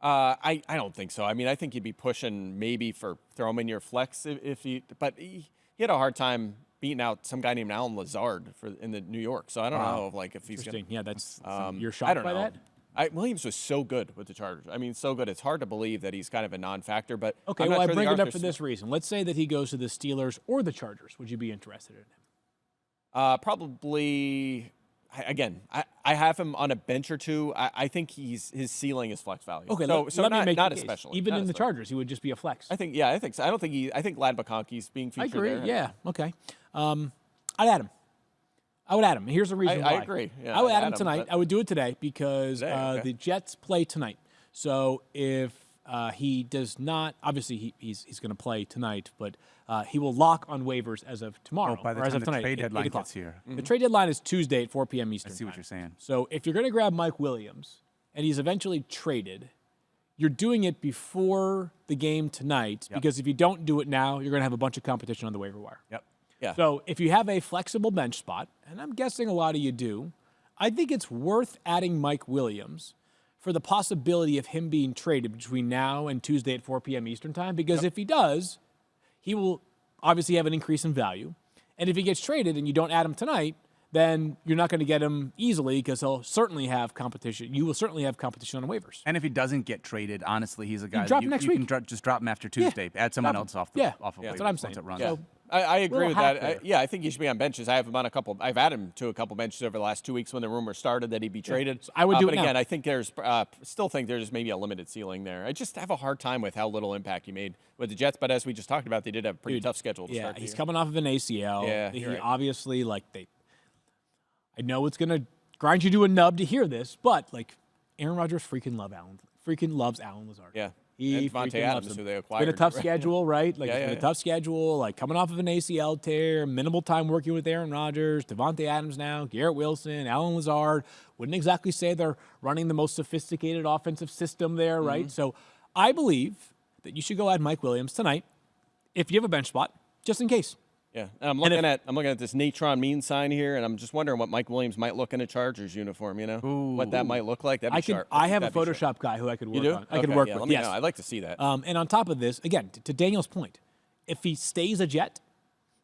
I don't think so. I mean, I think you'd be pushing maybe for throw him in your flex if he. But he had a hard time beating out some guy named Alan Lazard in the New York. So I don't know if he's Interesting. gonna, Yeah, that's you're I shocked don't by know. that? Williams was so good with the Chargers. I mean, so good. It's hard to believe that he's kind of a non-factor. But Okay, I'm well, not I sure bring the it up Arthur for this reason. Let's say that he goes to the Steelers or the Chargers. Would you be interested in him? Probably. Again, I have him on a bench or two. I think his ceiling is flex value. Okay, so let me not, make not the case. especially. Even not in the especially. Chargers, he would just be a flex. I think so. I don't think I think Lad McConkey's being I featured agree. there. Yeah. Okay. I'd add him. I would add him. Here's the reason why. I agree. Yeah, I would add add him him, tonight. but- I would do it today because Okay. the Jets play tonight. So if he does not, obviously he's going to play tonight, but he will lock on waivers as of tomorrow. by the or as time of the tonight, trade 8 deadline o'clock. gets here. The trade deadline is Tuesday at 4 p.m. Eastern. I see what time. you're saying. So if you're going to grab Mike Williams and he's eventually traded, you're doing it before the game tonight because if you don't do it now, you're going to have a bunch of competition on the waiver wire. Yep. Yeah. So if you have a flexible bench spot, and I'm guessing a lot of you do, I think it's worth adding Mike Williams for the possibility of him being traded between now and Tuesday at 4 p.m. Eastern time, because if he does, he will obviously have an increase in value. And if he gets traded and you don't add him tonight, then you're not going to get him easily because he'll certainly have competition. You will certainly have competition on waivers. And if he doesn't get traded, honestly, he's a guy drop that him next you week. can just drop him after Tuesday. Add someone Drop him. else off the off of That's waivers what I'm once saying. it runs. Yeah. So, I agree little with hack that. there. I think he should be on benches. I have him on a couple. I've added him to a couple benches over the last 2 weeks when the rumor started that he'd be traded. So I would do but it now. again, I think still think there's maybe a limited ceiling there. I just have a hard time with how little impact he made with the Jets. But as we just talked about, they did have a pretty tough schedule to start the he's year. coming off of an ACL. Yeah, he you're right. obviously I know it's gonna grind you to a nub to hear this, but Aaron Rodgers freaking loves Alan Lazard. Yeah. He And Devontae freaking Adams, loves him. who they It's been a acquired, tough right? schedule, right? It's been yeah. a tough schedule. Coming off of an ACL tear, minimal time working with Aaron Rodgers, Devontae Adams now, Garrett Wilson, Alan Lazard. Wouldn't exactly say they're running the most sophisticated offensive system there, right? So I believe that you should go add Mike Williams tonight if you have a bench spot, just in case. Yeah, and I'm looking at this Natron mean sign here, and I'm just wondering what Mike Williams might look in a Chargers uniform. What that might look like. That'd be sharp. I have a That'd be Photoshop sharp. guy who I could work You do? on. I could Okay, work yeah, with. let me Yes. know. I'd like to see that. And on top of this, again, to Daniel's point, if he stays a Jet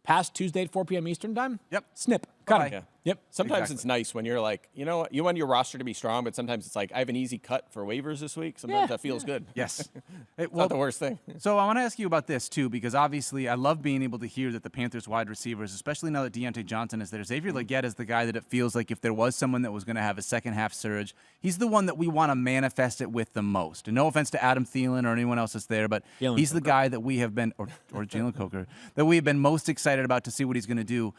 past Tuesday at 4 p.m. Eastern time, snip, cut him. Yeah. Yep. Sometimes Exactly. it's nice when you're like, you want your roster to be strong, but sometimes it's like, I have an easy cut for waivers this week. Sometimes that feels good. Yes. It's not the worst thing. So I want to ask you about this too, because obviously I love being able to hear that the Panthers wide receivers, especially now that Deontay Johnson is there, Xavier Legette is the guy that it feels like if there was someone that was going to have a second half surge, he's the one that we want to manifest it with the most. And no offense to Adam Thielen or anyone else that's there, but Jalen he's the guy that we have been, or Jalen Coker, that we have been most excited about to see what he's going to do.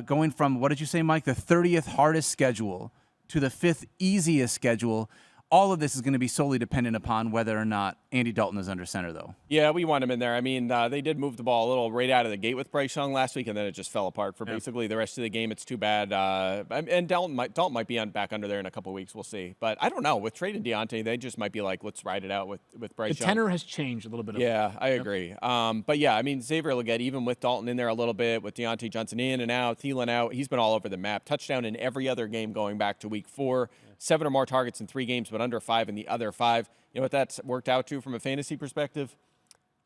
Going from, what did you say, Mike, the 30th hardest schedule to the 5th easiest schedule. All of this is going to be solely dependent upon whether or not Andy Dalton is under center, though. Yeah, we want him in there. I mean, they did move the ball a little right out of the gate with Bryce Young last week, and then it just fell apart for basically the rest of the game. It's too bad. And Dalton might be back under there in a couple of weeks. We'll see. But I don't know. With trading Deontay, they just might be like, let's ride it out with Bryce The Young. tenor has changed a little bit. Yeah, I agree. But yeah, I mean, Xavier Legette, even with Dalton in there a little bit, with Deontay Johnson in and out, Thielen out, he's been all over the map. Touchdown in every other game going back to week 4. 7 or more targets in 3 games, but under 5 in the other 5. You know what that's worked out to from a fantasy perspective?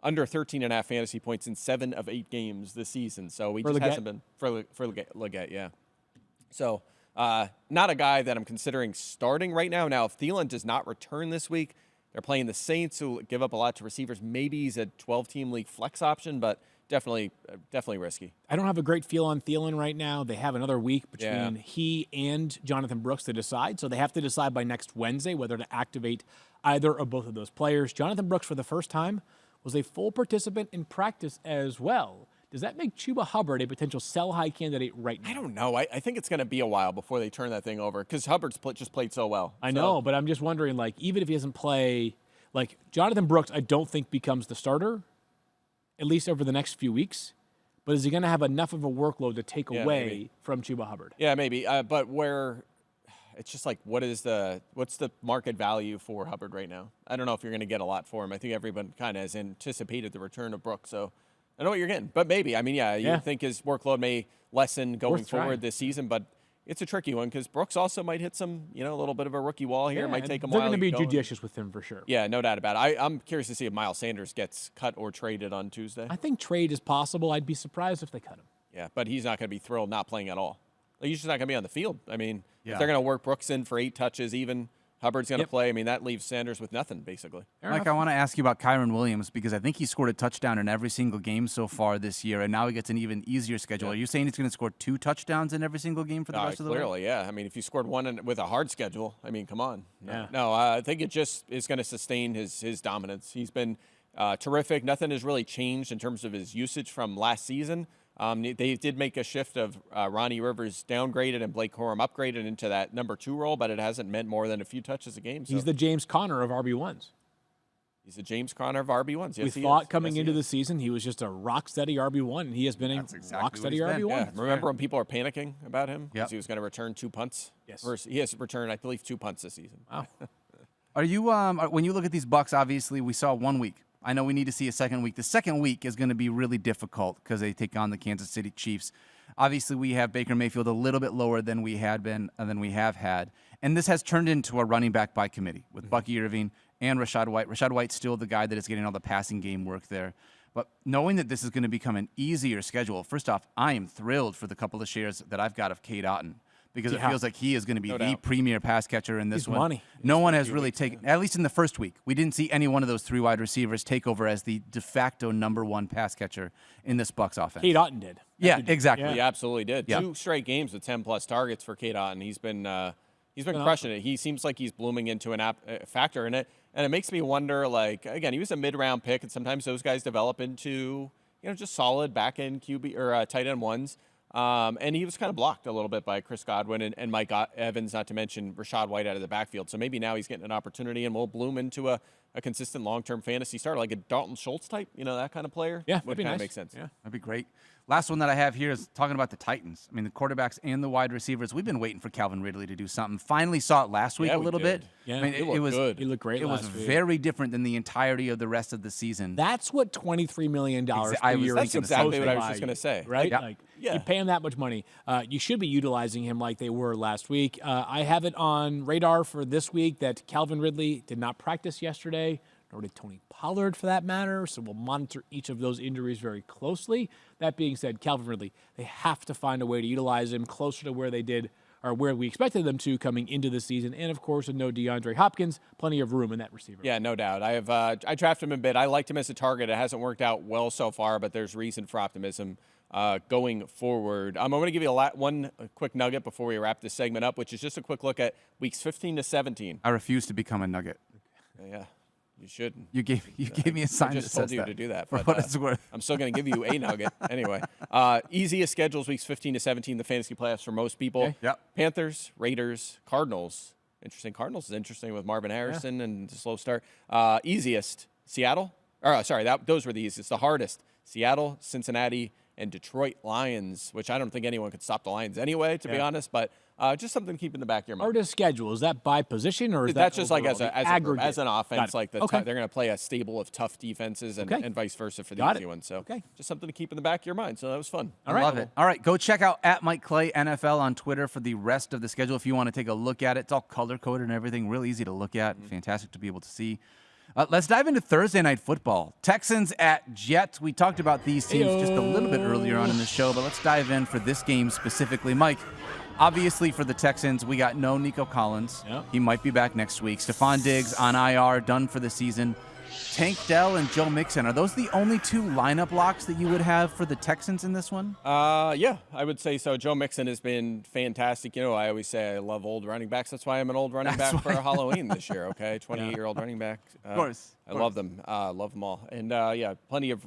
Under 13.5 fantasy points in 7 of 8 games this season. So he just hasn't been for Legette, yeah. So not a guy that I'm considering starting right now. Now, if Thielen does not return this week, they're playing the Saints, who give up a lot to receivers. Maybe he's a 12-team league flex option, but definitely risky. I don't have a great feel on Thielen right now. They have another week between he and Jonathan Brooks to decide. So they have to decide by next Wednesday whether to activate either or both of those players. Jonathan Brooks, for the first time, was a full participant in practice as well. Does that make Chuba Hubbard a potential sell-high candidate right now? I don't know. I think it's going to be a while before they turn that thing over because Hubbard's just played so well. I know, but I'm just wondering, like, even if he doesn't play, like, Jonathan Brooks, I don't think becomes the starter, at least over the next few weeks. But is he going to have enough of a workload to take away from Chuba Hubbard? Yeah, maybe. But where it's just like, what's the market value for Hubbard right now? I don't know if you're going to get a lot for him. I think everyone kind of has anticipated the return of Brooks, so I know what you're getting. But maybe. I mean, you think his workload may lessen going forward this season, but it's a tricky one because Brooks also might hit some, a little bit of a rookie wall here. It might take him a while. They're going to be to go. judicious with him for sure. Yeah, no doubt about it. I'm curious to see if Miles Sanders gets cut or traded on Tuesday. I think trade is possible. I'd be surprised if they cut him. Yeah, but he's not going to be thrilled not playing at all. Like, he's just not going to be on the field. I mean, if they're going to work Brooks in for 8 touches even, Hubbard's going to play. I mean, that leaves Sanders with nothing, basically. Mike, I want to ask you about Kyron Williams because I think he scored a touchdown in every single game so far this year, and now he gets an even easier schedule. Are you saying he's going to score 2 touchdowns in every single game for the rest of the way? Clearly, yeah. I mean, if you scored one with a hard schedule, I mean, come on. Yeah. No, I think it just is going to sustain his dominance. He's been terrific. Nothing has really changed in terms of his usage from last season. They did make a shift of Ronnie Rivers downgraded and Blake Corum upgraded into that number 2 role, but it hasn't meant more than a few touches a game. So. He's the James Conner of RB1s. He's the James Conner of RB1s. Yes, We thought coming into the season he was just a rock-steady RB1, and he has been a rock-steady RB1. Yeah. Remember when people are panicking about him? Yeah. He was going to return 2 punts? Yes. He has returned, I believe, 2 punts this season. Wow. Are you when you look at these Bucks? Obviously, we saw 1 week. I know we need to see a second week. The second week is going to be really difficult because they take on the Kansas City Chiefs. Obviously, we have Baker Mayfield a little bit lower than we have had, and this has turned into a running back by committee with Bucky Irving and Rachaad White. Rachaad White's still the guy that is getting all the passing game work there. But knowing that this is going to become an easier schedule, first off, I am thrilled for the couple of shares that I've got of Cade Otton. Because it feels like he is going to be the premier pass catcher in this one. Money. No one has really taken, at least in the first week, we didn't see any one of those 3 wide receivers take over as the de facto number 1 pass catcher in this Bucs offense. Cade Otton did. Yeah, exactly. He absolutely did. Yeah. 2 straight games with 10-plus targets for Cade Otton. He's been crushing it. He seems like he's blooming into a factor in it. And it makes me wonder, like, again, he was a mid-round pick, and sometimes those guys develop into, just solid back-end QB or tight end ones. And he was kind of blocked a little bit by Chris Godwin and Mike Evans, not to mention Rachaad White out of the backfield. So maybe now he's getting an opportunity and will bloom into a a consistent long-term fantasy starter, like a Dalton Schultz type, that kind of player. Yeah, would that'd be kind of nice. make sense. Yeah. That'd be great. Last one that I have here is talking about the Titans. I mean, the quarterbacks and the wide receivers. We've been waiting for Calvin Ridley to do something. Finally saw it last week Yeah, a we little did. bit. Yeah, I mean, he it looked was good. He looked great It was last week. very different than the entirety of the rest of the season. That's what $23 million per I was- year that's is supposed exactly to what I was buy just gonna you, say. Right? Yeah. Like, Yeah. you pay him that much money. You should be utilizing him like they were last week. I have it on radar for this week that Calvin Ridley did not practice yesterday, nor did Tony Pollard for that matter. So we'll monitor each of those injuries very closely. That being said, Calvin Ridley, they have to find a way to utilize him closer to where they did or where we expected them to coming into the season. And of course, with no DeAndre Hopkins, plenty of room in that receiver. Yeah, no doubt. I drafted him a bit. I liked him as a target. It hasn't worked out well so far, but there's reason for optimism going forward. I'm going to give you one quick nugget before we wrap this segment up, which is just a quick look at weeks 15 to 17. I refuse to become a Nugget. Yeah, you should. You gave me a sign I that just told says you that. to do that. For But, what it's worth. I'm still going to give you a nugget. Anyway, easiest schedules weeks 15 to 17, the fantasy playoffs for most people. Okay. Yep. Panthers, Raiders, Cardinals. Interesting. Cardinals is interesting with Marvin Harrison and a slow start. Easiest, Seattle. Those were the easiest. The hardest, Seattle, Cincinnati, and Detroit Lions, which I don't think anyone could stop the Lions anyway, to be honest. But just something to keep in the back of your mind. Hardest schedule, is that by position or is That's that just like overall, the aggregate? as an offense, like Okay. they're going to play a stable of tough defenses and, Okay. and vice versa for the Got easy it. ones. So Okay. just something to keep in the back of your mind. So that was fun. I love it. All right, go check out at Mike Clay NFL on Twitter for the rest of the schedule if you want to take a look at it. It's all color coded and everything, real easy to look at. Fantastic to be able to see. Let's dive into Thursday night football. Texans at Jets. We talked about these teams just a little bit earlier on in the show, but let's dive in for this game specifically. Mike, obviously for the Texans, we got no Nico Collins. Yep. He might be back next week. Stephon Diggs on IR, done for the season. Tank Dell and Joe Mixon, are those the only two lineup locks that you would have for the Texans in this one? Yeah, I would say so. Joe Mixon has been fantastic. I always say I love old running backs. That's why I'm an old running back for Halloween this year, okay? 28-year-old running back. Of course. I love them. Love them all. And, plenty of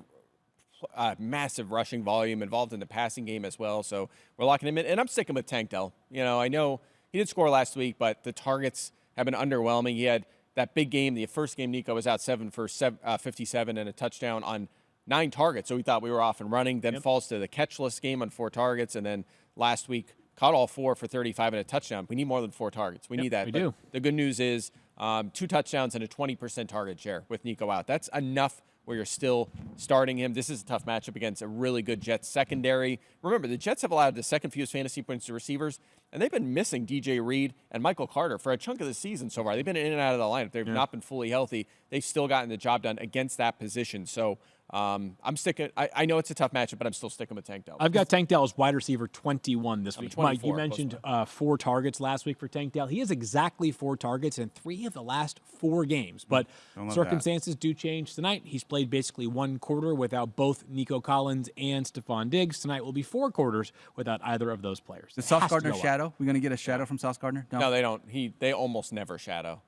massive rushing volume involved in the passing game as well. So we're locking him in. And I'm sticking with Tank Dell. I know he did score last week, but the targets have been underwhelming. He had that big game, the first game, Nico was out 7 for 57 and a touchdown on 9 targets. So we thought we were off and running. Then falls to the catchless game on 4 targets. And then last week, caught all 4 for 35 and a touchdown. We need more than 4 targets. We need that. we But do. The good news is 2 touchdowns and a 20% target share with Nico out. That's enough where you're still starting him. This is a tough matchup against a really good Jets secondary. Remember, the Jets have allowed the second fewest fantasy points to receivers, and they've been missing DJ Reed and Michael Carter for a chunk of the season so far. They've been in and out of the lineup. They've not been fully healthy. They've still gotten the job done against that position. So I'm sticking. I know it's a tough matchup, but I'm still sticking with Tank Dell. I've got Tank Dell as wide receiver 21 this week. Mike, 24, you mentioned 4 targets last week for Tank Dell. He has exactly 4 targets in 3 of the last 4 games. But circumstances do change tonight. He's played basically 1 quarter without both Nico Collins and Stephon Diggs. Tonight will be 4 quarters without either of those players. The It Sauce has to Gardner go up. shadow? We're going to get a shadow from Sauce Gardner? No, they don't. They almost never shadow.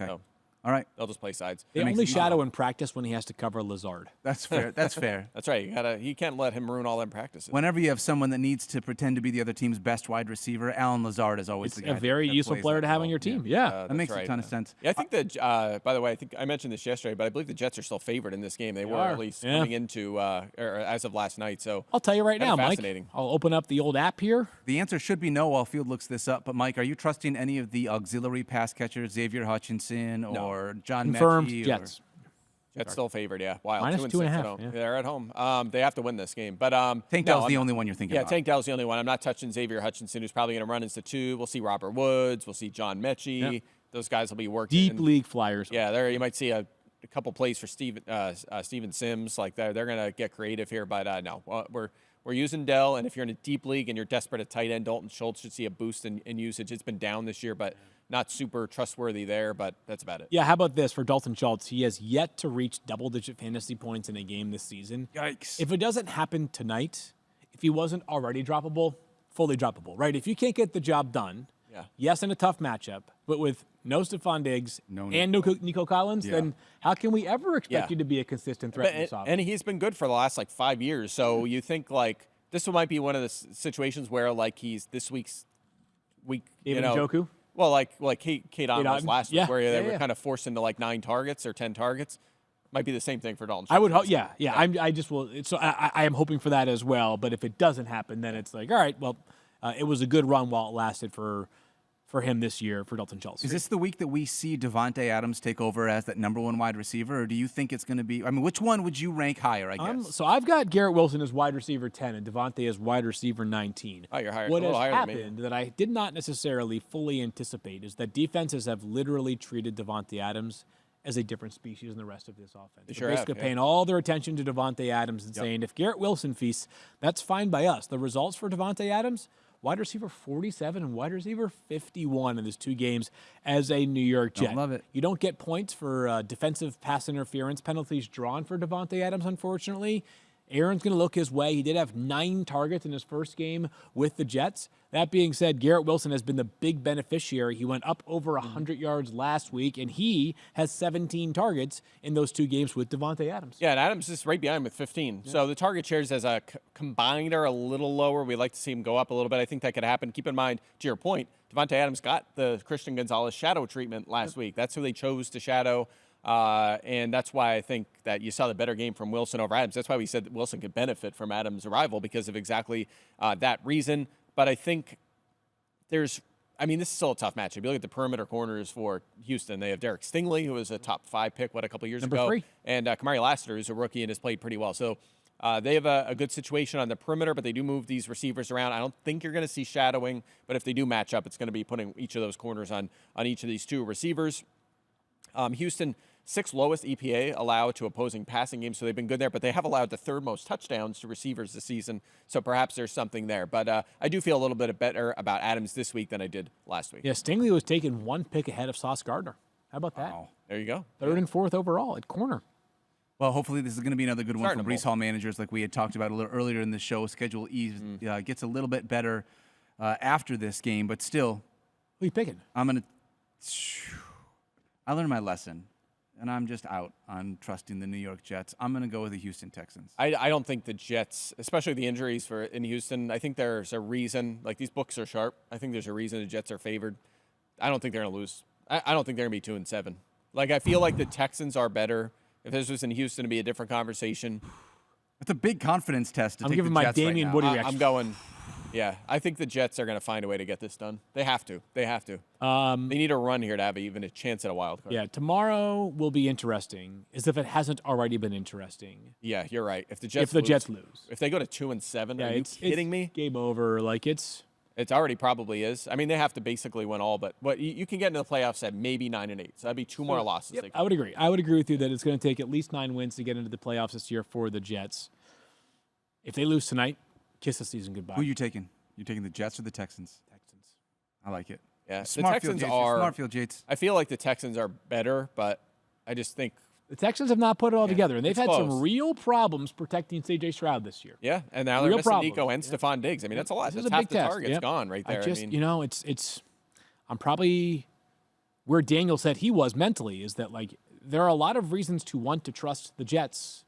Okay. So All right. they'll just play sides. They makes only it easy. shadow in practice when he has to cover Lazard. That's fair. That's fair. That's right. You can't let him ruin all them practices. Whenever you have someone that needs to pretend to be the other team's best wide receiver, Alan Lazard is always It's the guy. a very that useful plays player that to have role. on your team. Yeah. That That's makes a right. ton of sense. Yeah, I think by the way, I think I mentioned this yesterday, but I believe the Jets are still favored in this game. They were are. at least Yeah. coming into, or as of last night. So I'll tell you right Kinda now, Mike. fascinating. I'll open up the old app here. The answer should be no while Field looks this up. But, Mike, are you trusting any of the auxiliary pass catchers, Xavier Hutchinson or John Confirmed Mechie? Jets. Jets still favored. Yeah, wild. Minus 2-6 2.5, at home. yeah. They're at home. They have to win this game. But Tank no, Dell's I'm the not- only one you're thinking Yeah, about. Tank Dell's the only one. I'm not touching Xavier Hutchinson, who's probably going to run into 2. We'll see Robert Woods. We'll see John Mechie. Yep. Those guys will be worked Deep in. league flyers. Yeah, there you might see a couple plays for Steven Sims. Like they're going to get creative here, but no, we're using Dell. And if you're in a deep league and you're desperate at tight end, Dalton Schultz should see a boost in usage. It's been down this year, but not super trustworthy there. But that's about it. Yeah, how about this for Dalton Schultz? He has yet to reach double-digit fantasy points in a game this season. Yikes. If it doesn't happen tonight, if he wasn't already droppable, fully droppable, right? If you can't get the job done, Yeah. yes, in a tough matchup, but with no Stephon Diggs No and no Nico Collins, then how can we ever expect Yeah. you to be a consistent threat in this And offense? he's been good for the last 5 years. So you think this might be one of the situations where he's this week. David Njoku? Well, like Kate Otton was Otton. last Yeah, week, where they yeah, were yeah. kind of forced into like 9 targets or 10 targets. Might be the same thing for Dalton. I would Schultz. hope. Yeah. I just will. So I am hoping for that as well. But if it doesn't happen, then it's like, all right, well, it was a good run while it lasted for him this year for Dalton Schultz. Is this the week that we see Davante Adams take over as that number 1 wide receiver, or do you think it's going to be? I mean, which one would you rank higher? I guess. So I've got Garrett Wilson as wide receiver 10 and Davante as wide receiver 19. Oh, you're higher. What a little has higher than me. happened that I did not necessarily fully anticipate is that defenses have literally treated Davante Adams as a different species than the rest of this offense. They They're sure have, basically yeah. paying all their attention to Davante Adams and saying, if Garrett Wilson feasts, that's fine by us. The results for Davante Adams, wide receiver 47 and wide receiver 51 in these 2 games as a New York Jet. Don't love it. You don't get points for defensive pass interference penalties drawn for Davante Adams, unfortunately. Aaron's going to look his way. He did have 9 targets in his first game with the Jets. That being said, Garrett Wilson has been the big beneficiary. He went up over 100 yards last week, and he has 17 targets in those 2 games with Davante Adams. Yeah, and Adams is right behind him with 15. So the target shares as a combined are a little lower. We'd like to see him go up a little bit. I think that could happen. Keep in mind, to your point, Davante Adams got the Christian Gonzalez shadow treatment last week. That's who they chose to shadow. And that's why I think that you saw the better game from Wilson over Adams. That's why we said that Wilson could benefit from Adams' arrival because of exactly that reason. But I think this is still a tough matchup. You look at the perimeter corners for Houston. They have Derek Stingley, who was a top 5 pick, a couple years Number ago. 3. And Kamari Lassiter, who's a rookie and has played pretty well. So they have a good situation on the perimeter, but they do move these receivers around. I don't think you're going to see shadowing, but if they do match up, it's going to be putting each of those corners on each of these 2 receivers. Houston, 6th lowest EPA allowed to opposing passing games, so they've been good there, but they have allowed the 3rd most touchdowns to receivers this season, so perhaps there's something there. But I do feel a little bit better about Adams this week than I did last week. Yeah, Stingley was taken 1 pick ahead of Sauce Gardner. How about that? Wow. There you go. 3rd and 4th overall at corner. Well, hopefully this is going to be another good one Starting for to Brees Hall managers, like we had talked about a little earlier in the show. Schedule gets a little bit better after this game, but still, Who are you picking? I learned my lesson, and I'm just out on trusting the New York Jets. I'm going to go with the Houston Texans. I don't think the Jets, especially the injuries in Houston, I think there's a reason. Like, these books are sharp. I think there's a reason the Jets are favored. I don't think they're going to lose. I don't think they're going to be 2-7. Like, I feel like the Texans are better. If this was in Houston, it'd be a different conversation. It's a big confidence test to I'm take giving the my Jets Damian right Woody now. reaction. I'm going, yeah. I think the Jets are going to find a way to get this done. They have to. They need a run here to have even a chance at a wild card. Yeah, tomorrow will be interesting, as if it hasn't already been interesting. Yeah, you're right. If the Jets lose. If they go to 2-7, Yeah, are you kidding me? Game over. Like, it's It already probably is. I mean, they have to basically win all, but you can get into the playoffs at maybe 9-8. So that'd be 2 more losses. Yep, I would agree. I would agree with you that it's going to take at least 9 wins to get into the playoffs this year for the Jets. If they lose tonight, kiss the season goodbye. Who are you taking? You taking the Jets or the Texans? Texans. I like it. Yeah, Smart the Texans field, Yates. are. Smart field, Yates. I feel like the Texans are better, but I just think. The Texans have not put it all together, and they've it's had some close. real problems protecting C.J. Stroud this year. Yeah, and now they're Real missing problems. Nico and Stephon Diggs. I mean, that's a lot. This is That's a half big the test. target's Yep. gone right there. I just, I mean, it's. I'm probably where Daniel said he was mentally is that, like, there are a lot of reasons to want to trust the Jets,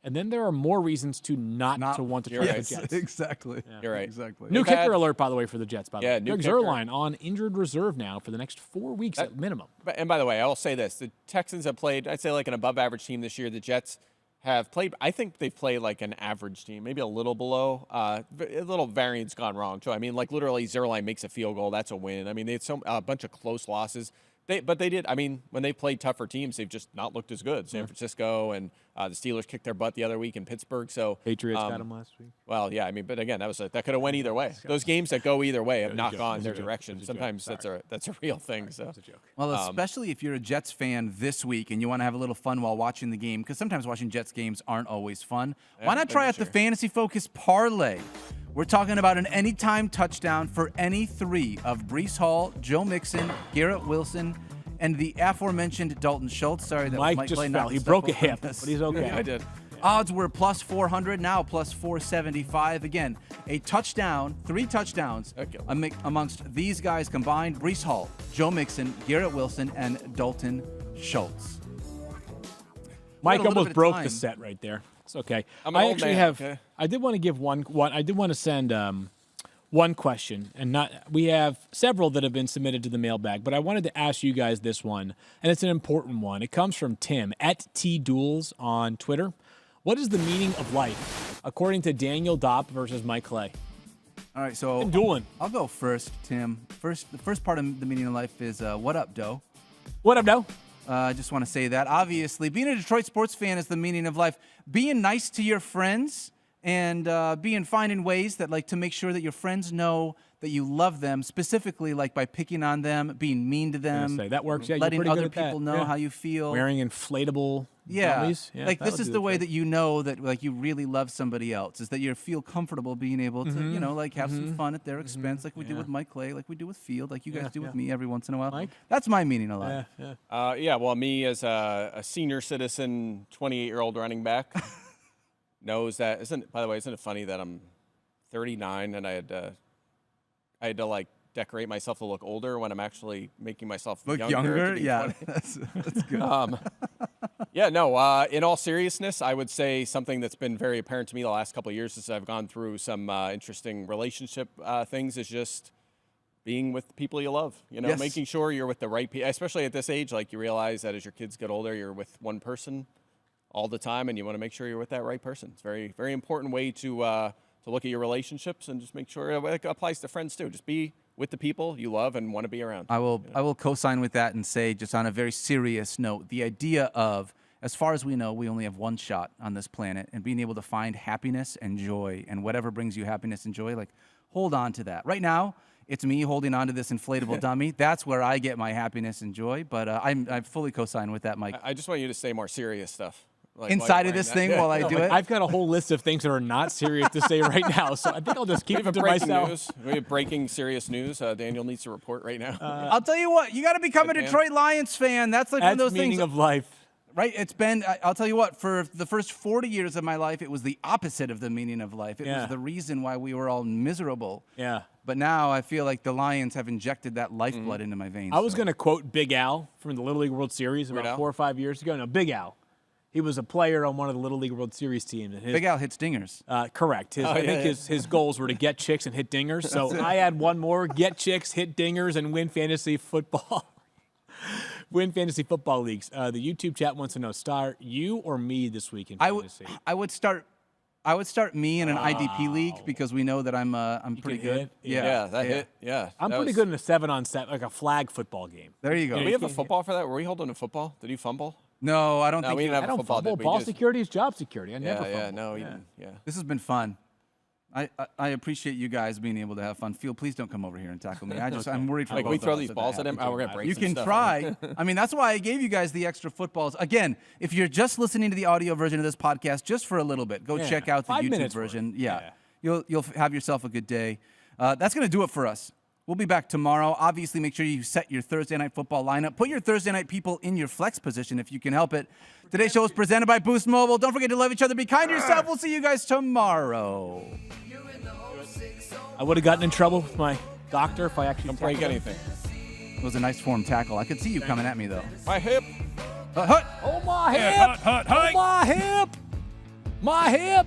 and then there are more reasons to not to want to You're trust right. the Jets. Exactly. You're right. Exactly. New They've kicker had- alert, by the way, for the Jets. By the Yeah, way, new Greg kicker. Zuerlein on injured reserve now for the next 4 weeks at minimum. And by the way, I will say this: the Texans have played, I'd say, like an above-average team this year. The Jets have played. I think they've played like an average team, maybe a little below. A little variance gone wrong too. I mean, like literally, Zuerlein makes a field goal. That's a win. I mean, they had a bunch of close losses. But they did. I mean, when they played tougher teams, they've just not looked as good. San Francisco and the Steelers kicked their butt the other week in Pittsburgh. So Patriots got him last week. well, yeah. I mean, but again, that could have went either way. Those games that go either way have was a not joke. It gone was a their joke. direction. It was a joke. Sometimes Sorry. that's a real thing. So That's a joke. Well, especially if you're a Jets fan this week and you want to have a little fun while watching the game, because sometimes watching Jets games aren't always fun. Why not try out the sure. Fantasy Focus Parlay? We're talking about an anytime touchdown for any 3 of Brees Hall, Joe Mixon, Garrett Wilson, and the aforementioned Dalton Schultz. Sorry, that Mike was Mike just Clay fell. knocking He stuff broke a over hip, this. but he's okay. I did. Odds were plus 400, now plus 475. Again, a touchdown, 3 touchdowns Okay. amongst these guys combined. Brees Hall, Joe Mixon, Garrett Wilson, and Dalton Schultz. Mike a little almost bit of broke time. the set right there. It's okay. I'm an I old actually man, have. okay? I did want to give one. I did want to send one question, and we have several that have been submitted to the mailbag, but I wanted to ask you guys this one, and it's an important one. It comes from Tim at TDuels on Twitter. What is the meaning of life, according to Daniel Dopp versus Mike Clay? All right, so Dueling. I'll go first, Tim. The first part of the meaning of life is what up, Doe? What up, Doe? I just want to say that. Obviously, being a Detroit sports fan is the meaning of life. Being nice to your friends and finding ways that, like, to make sure that your friends know that you love them, specifically, like, by picking on them, being mean to them. That works, yeah. Letting you're pretty other good at people that. know Yeah. how you feel. Wearing inflatable Yeah. dummies. Yeah, like, this that'll is do the the way trick. that you know that, like, you really love somebody else, is that you feel comfortable being able to, you know, like, have some fun at their expense, like we do with Mike Clay, like we do with Field, like you guys do with me every once in a while. Mike? That's my meaning of life. Well, me as a senior citizen, 28-year-old running back knows that. Isn't it funny that I'm 39 and I had to like decorate myself to look older when I'm actually making myself Look younger? To be yeah, 20. that's good. In all seriousness, I would say something that's been very apparent to me the last couple of years as I've gone through some interesting relationship things is just being with the people you love, Yes. making sure you're with the right people, especially at this age. Like, you realize that as your kids get older, you're with one person all the time, and you want to make sure you're with that right person. It's a very, very important way to look at your relationships and just make sure it applies to friends too. Just be with the people you love and want to be around. I will co-sign with that and say, just on a very serious note, the idea of, as far as we know, we only have one shot on this planet, and being able to find happiness and joy and whatever brings you happiness and joy, like, hold on to that. Right now, it's me holding on to this inflatable dummy. That's where I get my happiness and joy, but I fully co-sign with that, Mike. I just want you to say more serious stuff. Like Inside of right this now. thing Yeah. while I do it. I've got a whole list of things that are not serious to say right now, so I think I'll just keep We have it to breaking myself. news. We have breaking serious news. Daniel needs to report right now. I'll tell you what, you got to become a Good man. Detroit Lions fan. That's like one of That's those meaning things. of life. Right? It's been, I'll tell you what, for the first 40 years of my life, it was the opposite of the meaning of life. It Yeah. was the reason why we were all miserable. Yeah. But now I feel like the Lions have injected that lifeblood into my veins. I was going to quote Big Al from the Little League World Series Weird about Al? 4 or 5 years ago. No, Big Al. He was a player on one of the Little League World Series teams. And Big Al hits dingers. Correct. I think his goals were to get chicks and hit dingers. So I had one more: get chicks, hit dingers, and win fantasy football. Win fantasy football leagues. The YouTube chat wants to know: start you or me this week in fantasy? I would start me in an IDP league because we know that I'm pretty can hit? good. Yeah, that hit. Yeah, I'm that pretty was- good in a 7-on-7, like a flag football game. There you go. Do we have a football for that? Were we holding a football? Did you fumble? No, I don't No, think we you- didn't have I a don't football. fumble. did we? Ball Just- security is job security. I never Yeah, fumble. no, we didn't. Yeah. This has been fun. I appreciate you guys being able to have fun. Field, please don't come over here and tackle me. I'm worried for Like, both we of throw us these that balls that at him. happens. Oh, we're gonna break You some can stuff. try. I mean, that's why I gave you guys the extra footballs. Again, if you're just listening to the audio version of this podcast, just for a little bit, go Yeah, check out the 5 YouTube minutes version. worth. Yeah. Yeah. You'll have yourself a good day. That's gonna do it for us. We'll be back tomorrow. Obviously, make sure you set your Thursday night football lineup. Put your Thursday night people in your flex position if you can help it. Today's show is presented by Boost Mobile. Don't forget to love each other. Be kind to yourself. We'll see you guys tomorrow. I would have gotten in trouble with my doctor if I actually Don't break tackled him. anything. It was a nice form tackle. I could see you coming at me, though. My hip. Hut. Oh, my hip! hut, hut, Oh, hut. my hip! My hip!